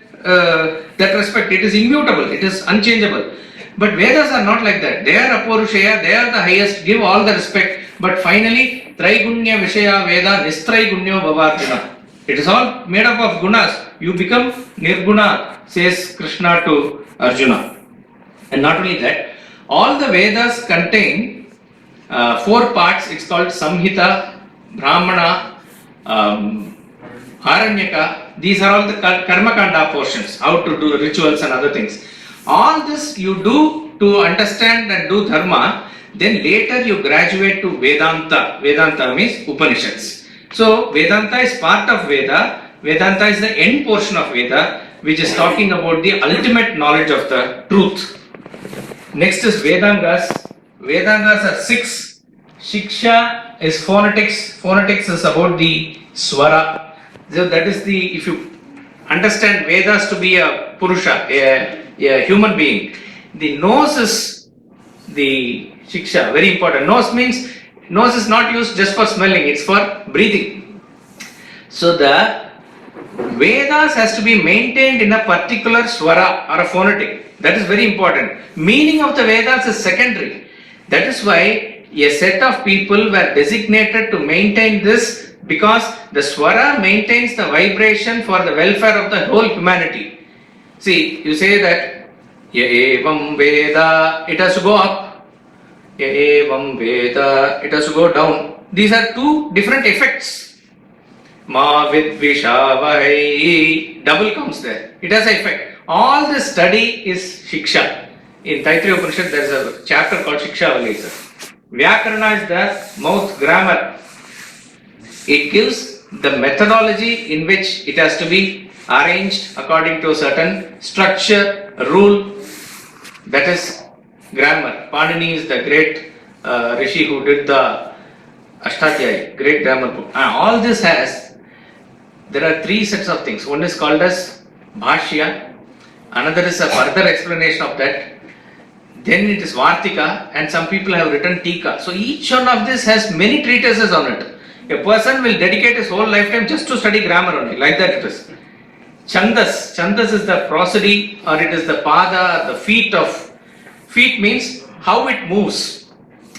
respect. It is immutable, it is unchangeable. But Vedas are not like that. They are Apaurusheya, they are the highest, give all the respect. But finally, Traigunya Vishaya Veda Nistraigunyo Bhavarjuna. It is all made up of gunas. You become Nirguna, says Krishna to Arjuna. And not only that, all the Vedas contain 4 parts. It's called Samhita, Brahmana, Aranyaka. These are all the Karmakanda portions, how to do rituals and other things. All this you do to understand and do Dharma, then later you graduate to Vedanta. Vedanta means Upanishads. So Vedanta is part of Veda. Vedanta is the end portion of Veda, which is talking about the ultimate knowledge of the truth. Next is Vedangas. Vedangas are 6. Shiksha is phonetics. Phonetics is about the swara. So that is the, if you understand Vedas to be a Purusha, a human being, the nose is the shiksha, very important. Nose is not used just for smelling, it's for breathing. So the Vedas has to be maintained in a particular swara or a phonetic. That is very important. Meaning of the Vedas is secondary. That is why a set of people were designated to maintain this, because the swara maintains the vibration for the welfare of the whole humanity. See, you say that Ya evam Veda, it has to go up. Ya evam Veda, it has to go down. These are two different effects. Ma vidvishavai, double comes there. It has an effect. All this study is Shiksha. In Taittiriya Upanishad there is a chapter called Shiksha only. Vyakarana is the mouth grammar. It gives the methodology in which it has to be arranged according to a certain structure, rule. That is grammar. Panini is the great rishi who did the Ashtadhyayi, great grammar book. And all this has, there are 3 sets of things. One is called as Bhashya, another is a further explanation of that. Then it is Vartika, and some people have written Tika. So each one of this has many treatises on it. A person will dedicate his whole lifetime just to study grammar only, like that it is. Chandas. Chandas is the prosody, or it is the pada, the feet of. Feet means how it moves,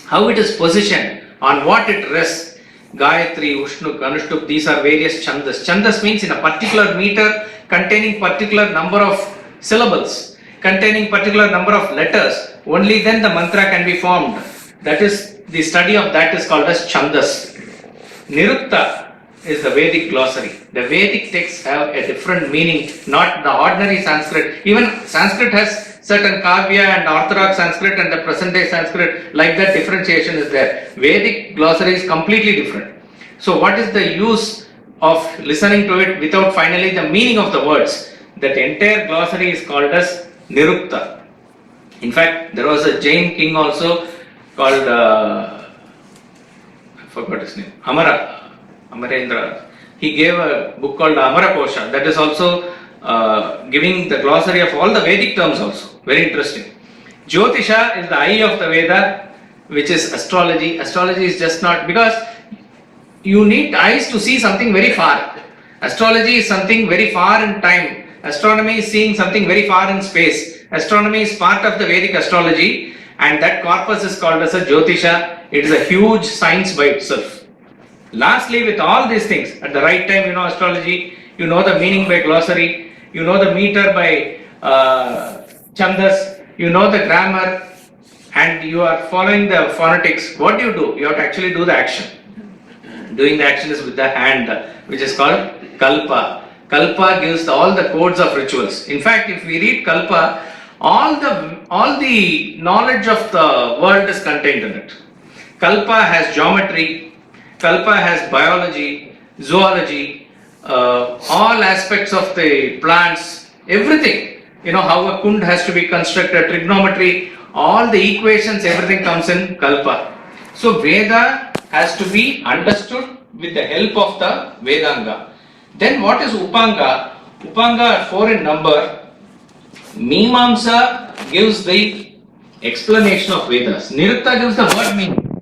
how it is positioned, on what it rests. Gayatri, Ushnuk, Anushtuk, these are various chandas. Chandas means in a particular meter containing particular number of syllables, containing particular number of letters. Only then the mantra can be formed. That is, the study of that is called as chandas. Nirukta is the Vedic glossary. The Vedic texts have a different meaning, not the ordinary Sanskrit. Even Sanskrit has certain Kavya and Orthodox Sanskrit and the present day Sanskrit, like that differentiation is there. Vedic glossary is completely different. So what is the use of listening to it without finally the meaning of the words? That entire glossary is called as Nirukta. In fact, there was a Jain king also called, I forgot his name, Amarendra. He gave a book called Amara Kosha, that is also giving the glossary of all the Vedic terms also. Very interesting. Jyotisha is the eye of the Veda, which is astrology. Astrology is just not, because you need eyes to see something very far. Astrology is something very far in time. Astronomy is seeing something very far in space. Astronomy is part of the Vedic astrology, and that corpus is called as a Jyotisha. It is a huge science by itself. Lastly, with all these things, at the right time you know astrology, you know the meaning by glossary, you know the meter by chandas, you know the grammar, and you are following the phonetics. What do? You have to actually do the action. Doing the action is with the hand, which is called Kalpa. Kalpa gives all the codes of rituals. In fact, if we read Kalpa, all the knowledge of the world is contained in it. Kalpa has geometry, Kalpa has biology, zoology, all aspects of the plants, everything. You know how a kund has to be constructed, trigonometry, all the equations, everything comes in Kalpa. So Veda has to be understood with the help of the Vedanga. Then what is Upanga? Upanga are 4 in number. Mimamsa gives the explanation of Vedas. Nirukta gives the word meaning.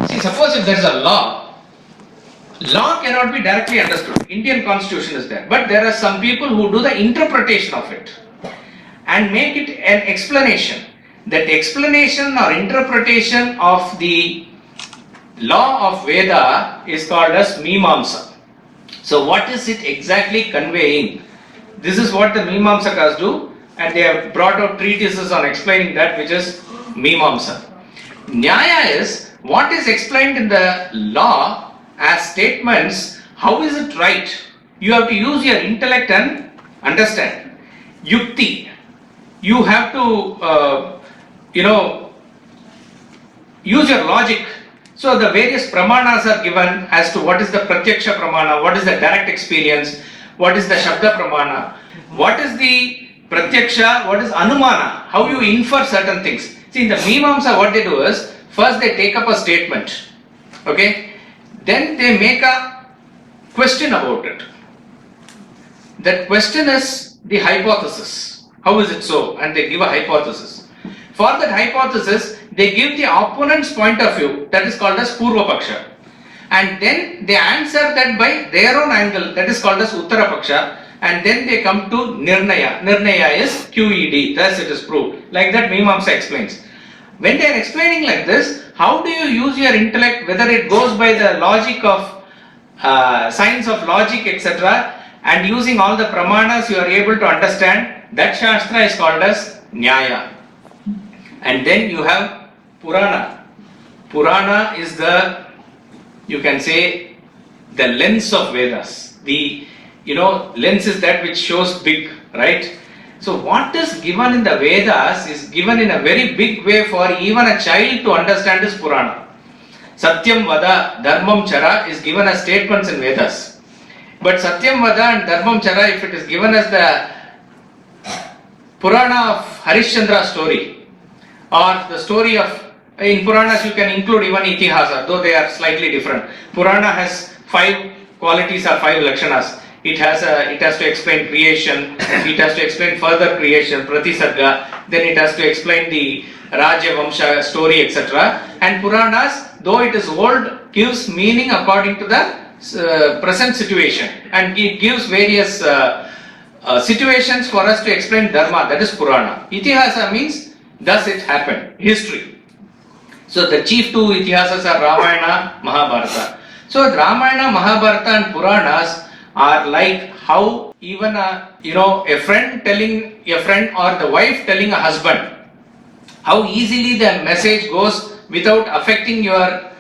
See, suppose if there is a law cannot be directly understood. Indian constitution is there. But there are some people who do the interpretation of it and make it an explanation. That explanation or interpretation of the law of Veda is called as Mimamsa. So what is it exactly conveying? This is what the Mimamsakas do, and they have brought out treatises on explaining that, which is Mimamsa. Nyaya is what is explained in the law as statements. How is it right? You have to use your intellect and understand. Yukti, you have to use your logic. So the various pramanas are given as to what is the pratyaksha pramana, what is the direct experience, what is the shabda pramana, what is the pratyaksha, what is anumana, how you infer certain things. See, in the Mimamsa what they do is, First they take up a statement, okay, then they make a question about it. That question is the hypothesis. How is it so? And they give a hypothesis. For that hypothesis, they give the opponent's point of view, that is called as Purva Paksha. And then they answer that by their own angle, that is called as Uttara Paksha. And then they come to Nirnaya. Nirnaya is QED, thus it is proved. Like that Mimamsa explains. When they are explaining like this, how do you use your intellect, whether it goes by the logic of science of logic, etc., and using all the pramanas you are able to understand, that Shastra is called as Nyaya. And then you have Purana. Purana is the, you can say, the lens of Vedas. The, lens is that which shows big, right? So what is given in the Vedas is given in a very big way for even a child to understand is Purana. Satyam Vada, Dharmam Chara is given as statements in Vedas. But Satyam Vada and Dharmam Chara, if it is given as the Purana of Harishchandra's story, or the story of, in Puranas you can include even Itihasa, though they are slightly different. Purana has 5 qualities or 5 lakshanas. It has to explain creation, it has to explain further creation, Pratisarga, then it has to explain the Raja Vamsha story, etc. And Puranas, though it is old, gives meaning according to the present situation, and it gives various situations for us to explain Dharma, that is Purana. Itihasa means, thus it happened, history. So the chief 2 Itihasas are Ramayana, Mahabharata. So Ramayana, Mahabharata and Puranas are like how even a friend telling a friend or the wife telling a husband, how easily the message goes without affecting your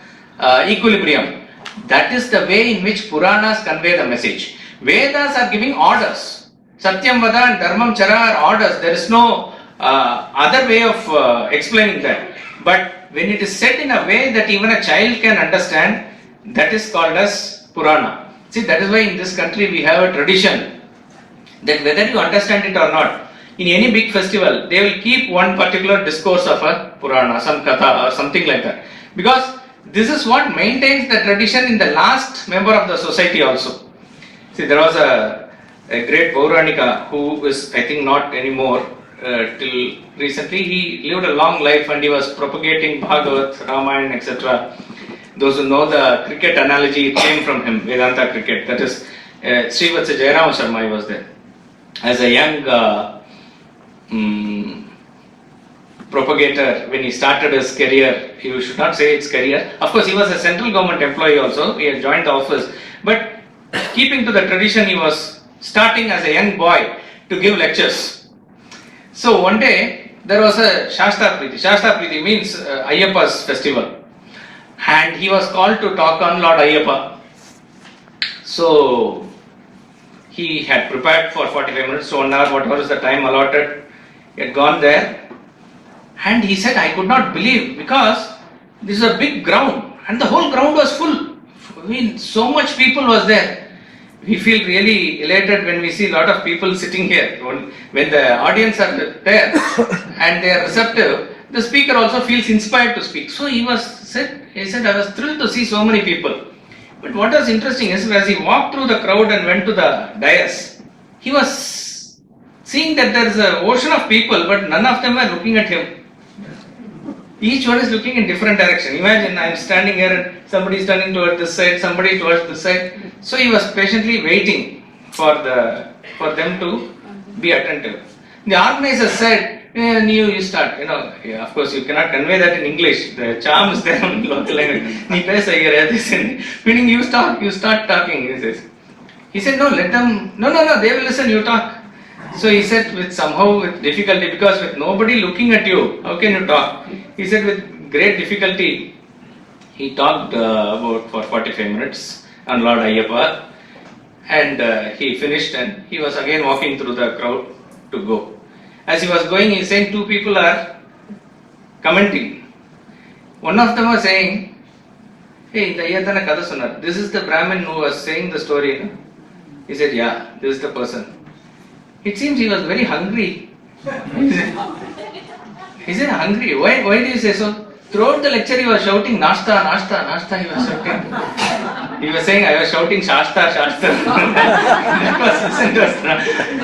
equilibrium. That is the way in which Puranas convey the message. Vedas are giving orders. Satyam Vada and Dharmam Chara are orders. There is no other way of explaining that. But when it is said in a way that even a child can understand, that is called as Purana. See, that is why in this country we have a tradition that whether you understand it or not, in any big festival, they will keep one particular discourse of a Purana, some Katha or something like that. Because this is what maintains the tradition in the last member of the society also. See, there was a great Pauranika who is, I think, not anymore till recently. He lived a long life and he was propagating Bhagavat, Ramayana, etc. Those who know the cricket analogy, it came from him, Vedanta cricket. That is, Sri L Ramaswamy was there. As a young propagator, when he started his career, you should not say it's career. Of course, he was a central government employee also. He had joined the office. But keeping to the tradition, he was starting as a young boy to give lectures. So one day, there was a Shastra Priti. Shastra Priti means Ayyappa's festival. And he was called to talk on Lord Ayyappa. So he had prepared for 45 minutes, so 1 hour, whatever is the time allotted. He had gone there and he said, I could not believe, because this is a big ground and the whole ground was full. I mean, so much people was there. We feel really elated when we see a lot of people sitting here. When the audience are there and they are receptive, the speaker also feels inspired to speak. So he said, I was thrilled to see so many people. But what was interesting is, as he walked through the crowd and went to the dais, he was seeing that there is an ocean of people, but none of them were looking at him. Each one is looking in different direction. Imagine I am standing here and somebody is turning towards this side, somebody towards this side. So he was patiently waiting for them to be attentive. The organizer said, you start, of course you cannot convey that in English, the charm is there in local language. Meaning you start talking, he says. He said, no, let them, no, they will listen, you talk. So he said with difficulty, because with nobody looking at you, how can you talk? He said with great difficulty, he talked about for 45 minutes on Lord Ayyappa, and he finished and he was again walking through the crowd to go. As he was going, he was saying 2 people are commenting. One of them was saying, hey, the Yajna Kada Sunar, this is the Brahmin who was saying the story. He said, yeah, this is the person. It seems he was very hungry. He said, hungry? Why do you say so? throughout the lecture he was shouting Nashta, Nashta, Nashta, he was shouting. He was saying I was shouting Shasta, Shasta. That was his interest.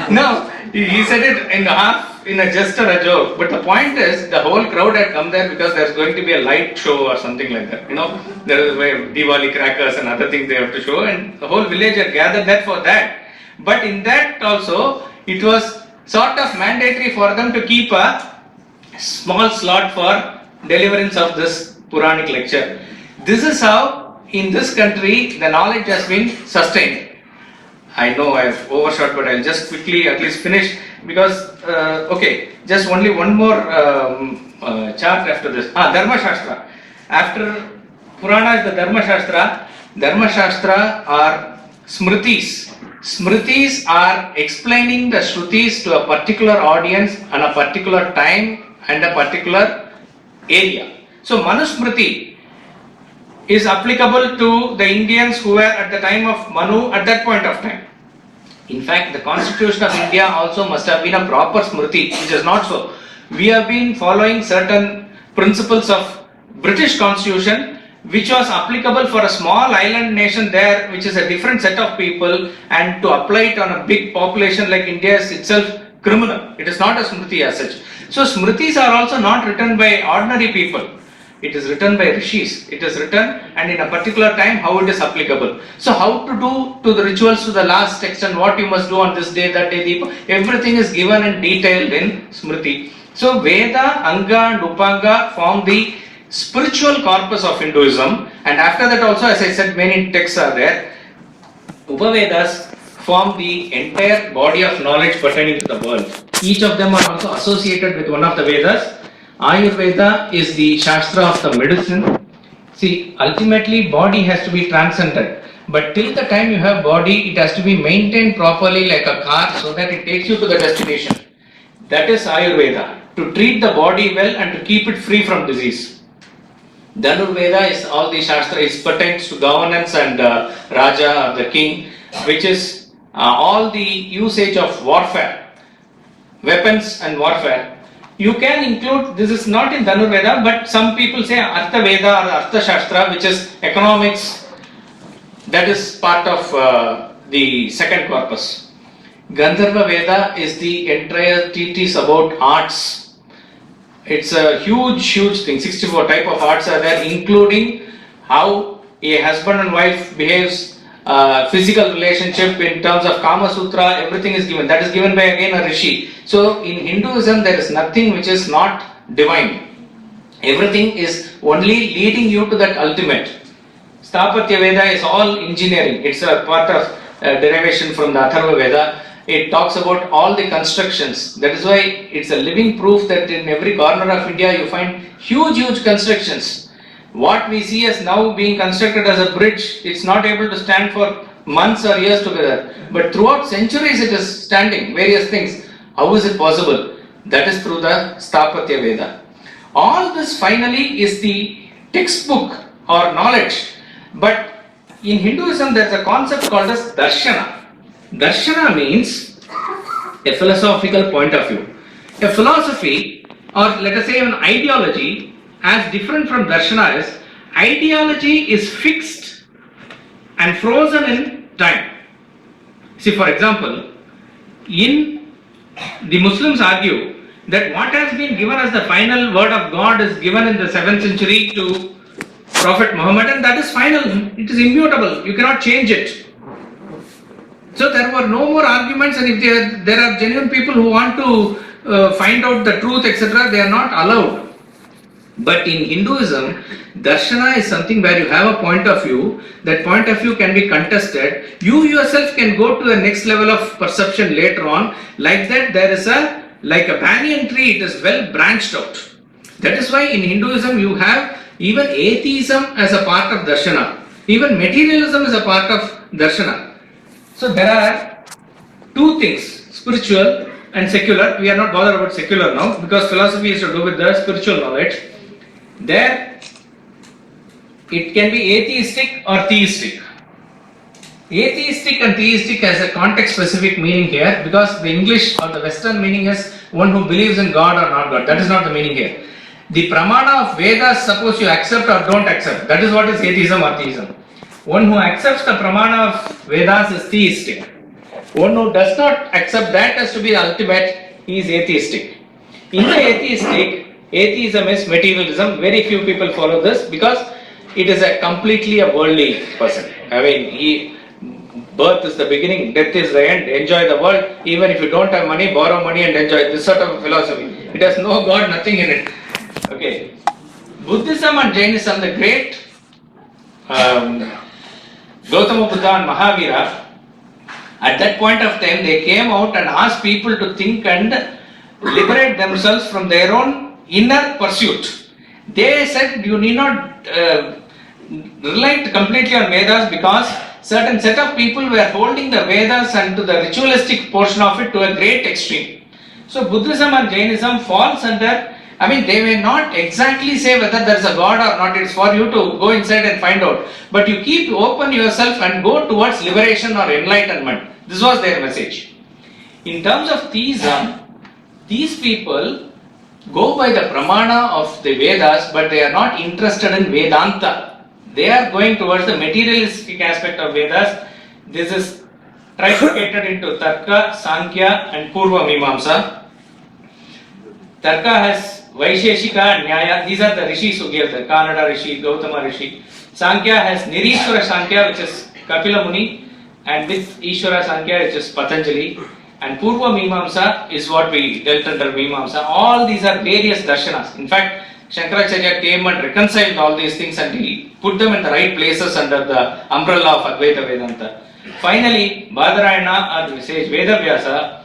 No, he said it in half in a jest or a joke. But the point is, the whole crowd had come there because there's going to be a light show or something like that. You know, there is Diwali crackers and other things they have to show, and the whole village had gathered there for that. But in that also, it was sort of mandatory for them to keep a small slot for deliverance of this Puranic lecture. This is how in this country the knowledge has been sustained. I know I have overshot, but I'll just quickly at least finish because, okay, just only one more chart after this. Dharma Shastra. After Purana is the Dharma Shastra. Dharma Shastra are Smritis. Smritis are explaining the Shrutis to a particular audience and a particular time and a particular area. So Manusmriti is applicable to the Indians who were at the time of Manu at that point of time. In fact, the Constitution of India also must have been a proper Smriti, which is not so. We have been following certain principles of British Constitution, which was applicable for a small island nation there, which is a different set of people, and to apply it on a big population like India is itself criminal. It is not a Smriti as such. So Smritis are also not written by ordinary people. It is written by rishis. It is written and in a particular time how it is applicable. So how to do to the rituals to the last extent, what you must do on this day, that day, everything is given and detailed in Smriti. So Veda, Anga and Upanga form the spiritual corpus of Hinduism, and after that also, as I said, many texts are there. Upavedas form the entire body of knowledge pertaining to the world. Each of them are also associated with one of the Vedas. Ayurveda is the Shastra of the medicine. See, ultimately body has to be transcended. But till the time you have body, it has to be maintained properly like a car so that it takes you to the destination. That is Ayurveda. To treat the body well and to keep it free from disease. Dhanurveda is all the Shastra, it pertains to governance and Raja or the king, which is all the usage of warfare, weapons and warfare. You can include, this is not in Dhanurveda, but some people say Artha Veda or Artha Shastra, which is economics, that is part of the second corpus. Gandharva Veda is the entire treatise about arts. It's a huge thing. 64 type of arts are there, including how a husband and wife behaves, physical relationship in terms of Kama Sutra, everything is given. That is given by again a rishi. So in Hinduism there is nothing which is not divine. Everything is only leading you to that ultimate. Sthapatya Veda is all engineering. It's a part of derivation from the Atharva Veda. It talks about all the constructions. That is why it's a living proof that in every corner of India you find huge constructions. What we see as now being constructed as a bridge, it's not able to stand for months or years together. But throughout centuries it is standing, various things. How is it possible? That is through the Sthapatya Veda. All this finally is the textbook or knowledge. But in Hinduism there is a concept called as Darshana. Darshana means a philosophical point of view. A philosophy, or let us say an ideology, as different from Darshana is, ideology is fixed and frozen in time. See, for example, the Muslims argue that what has been given as the final word of God is given in the 7th century to Prophet Muhammad, and that is final, it is immutable, you cannot change it. So there were no more arguments, and if there are genuine people who want to find out the truth, etc., they are not allowed. But in Hinduism, Darshana is something where you have a point of view. That point of view can be contested. You yourself can go to the next level of perception later on. Like that, there is like a banyan tree, it is well branched out. That is why in Hinduism you have even atheism as a part of Darshana. Even materialism is a part of Darshana. So there are two things, spiritual and secular. We are not bothered about secular now because philosophy is to do with the spiritual knowledge. There, it can be atheistic or theistic. Atheistic and theistic has a context specific meaning here because the English or the Western meaning is one who believes in God or not God. That is not the meaning here. The pramana of Vedas, suppose you accept or don't accept, that is what is atheism or theism. One who accepts the pramana of Vedas is theistic. One who does not accept that as to be the ultimate, he is atheistic. In the atheistic, atheism is materialism. Very few people follow this because it is completely a worldly person. I mean, birth is the beginning, death is the end, enjoy the world. Even if you don't have money, borrow money and enjoy. This sort of philosophy. It has no God, nothing in it. Okay. Buddhism and Jainism, the great Gautama Buddha and Mahavira, at that point of time, they came out and asked people to think and liberate themselves from their own inner pursuit. They said you need not rely completely on Vedas because certain set of people were holding the Vedas and to the ritualistic portion of it to a great extreme. So Buddhism and Jainism falls under, I mean, they may not exactly say whether there is a God or not. It's for you to go inside and find out. But you keep open yourself and go towards liberation or enlightenment. This was their message. In terms of theism, these people go by the pramana of the Vedas, but they are not interested in Vedanta. They are going towards the materialistic aspect of Vedas. This is trifurcated into Tarka, Sankhya and Purva Mimamsa. Tarka has Vaisheshika and Nyaya. These are the rishis who gave the Kannada Rishi, Gautama Rishi. Sankhya has Nirishwara Sankhya, which is Kapila Muni, and with Ishwara Sankhya, which is Patanjali. And Purva Mimamsa is what we dealt under Mimamsa. All these are various darshanas. In fact, Shankaracharya came and reconciled all these things and he put them in the right places under the umbrella of Advaita Vedanta. Finally, Badarayana or the sage Vedavyasa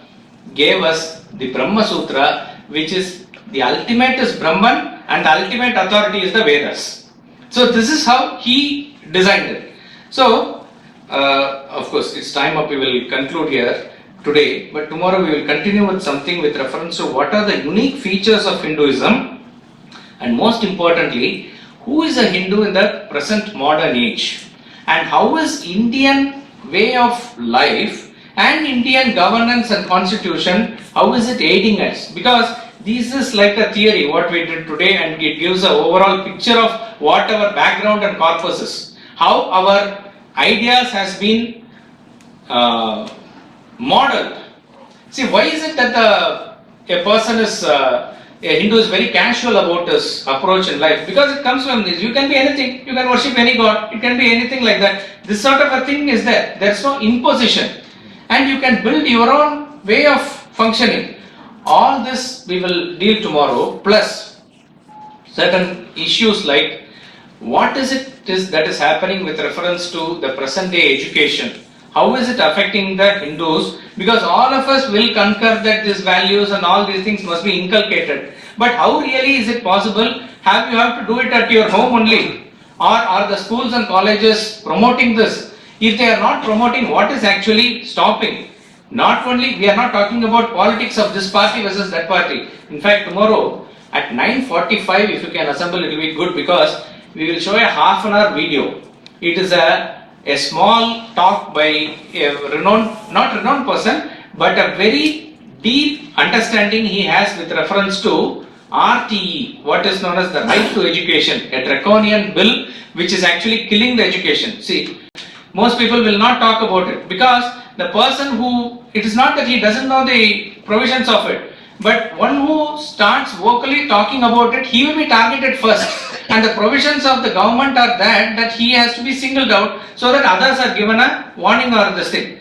gave us the Brahma Sutra, which is the ultimate is Brahman and the ultimate authority is the Vedas. So this is how he designed it. So, of course, it's time up, we will conclude here today, but tomorrow we will continue with something with reference to what are the unique features of Hinduism, and most importantly, who is a Hindu in the present modern age, and how is Indian way of life and Indian governance and constitution, how is it aiding us? Because this is like a theory what we did today, and it gives an overall picture of what our background and corpus is, how our ideas has been modeled. See, why is it that a person is, a Hindu is very casual about his approach in life? Because it comes from this. You can be anything. You can worship any god. It can be anything like that. This sort of a thing is there. There is no imposition. And you can build your own way of functioning. All this we will deal tomorrow, plus certain issues like what is it that is happening with reference to the present day education. How is it affecting the Hindus? Because all of us will concur that these values and all these things must be inculcated. But how really is it possible? You have to do it at your home only? Or are the schools and colleges promoting this? If they are not promoting, what is actually stopping? Not only, we are not talking about politics of this party versus that party. In fact, tomorrow at 9:45, if you can assemble, it will be good because we will show a half an hour video. It is a small talk by a not renowned person, but a very deep understanding he has with reference to RTE, what is known as the right to education, a draconian bill which is actually killing the education. See, most people will not talk about it because the person who, it is not that he doesn't know the provisions of it, but one who starts vocally talking about it, he will be targeted first. And the provisions of the government are that he has to be singled out so that others are given a warning or this thing.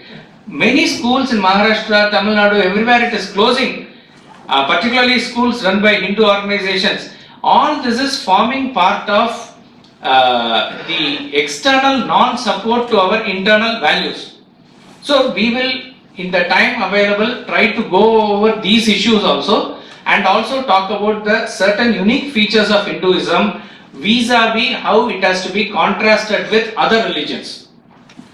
Many schools in Maharashtra, Tamil Nadu, everywhere it is closing, particularly schools run by Hindu organizations. All this is forming part of the external non-support to our internal values. So we will, in the time available, try to go over these issues also, and also talk about the certain unique features of Hinduism vis-a-vis how it has to be contrasted with other religions.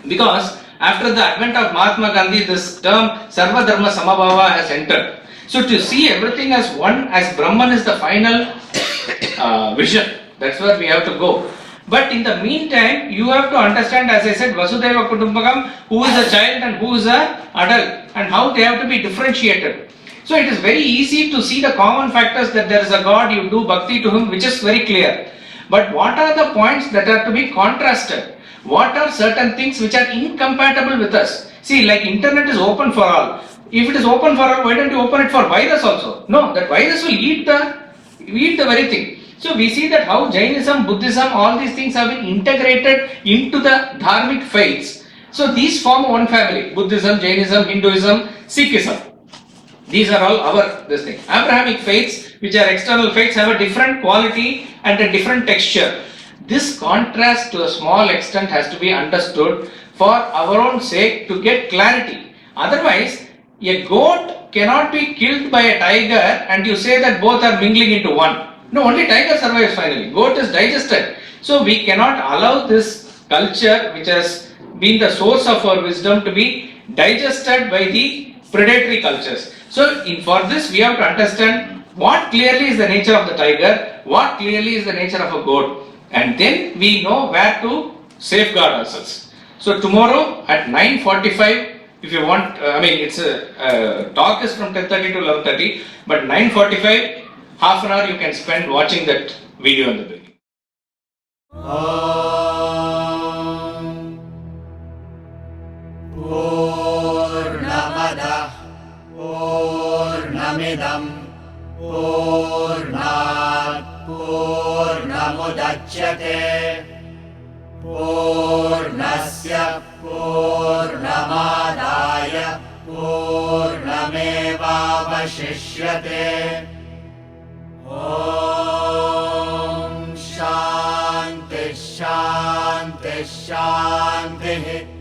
Because after the advent of Mahatma Gandhi, this term Sarva Dharma Samabhava has entered. So to see everything as one, as Brahman is the final vision, that's where we have to go. But in the meantime, you have to understand, as I said, Vasudhaiva Kutumbakam, who is a child and who is an adult, and how they have to be differentiated. So it is very easy to see the common factors that there is a God, you do bhakti to him, which is very clear. But what are the points that are to be contrasted? What are certain things which are incompatible with us? See, like internet is open for all. If it is open for all, why don't you open it for virus also? No, that virus will eat the very thing. So we see that how Jainism, Buddhism, all these things have been integrated into the dharmic faiths. So these form one family: Buddhism, Jainism, Hinduism, Sikhism. These are all this thing. Abrahamic faiths, which are external faiths, have a different quality and a different texture. This contrast to a small extent has to be understood for our own sake to get clarity. Otherwise, a goat cannot be killed by a tiger and you say that both are mingling into one. No, only tiger survives finally. Goat is digested. So we cannot allow this culture, which has been the source of our wisdom, to be digested by the predatory cultures. So for this we have to understand what clearly is the nature of the tiger, what clearly is the nature of a goat, and then we know where to safeguard ourselves. So tomorrow at 9:45, if you want, it's a talk is from 10:30 to 11:30, but 9:45, half an hour you can spend watching that video in the beginning. Purnam Adah Purnamidam Purnat Purnamudachyate Purnasya Purnamadaya Purnamevavashishyate. Om Shanti Shanti Shanti.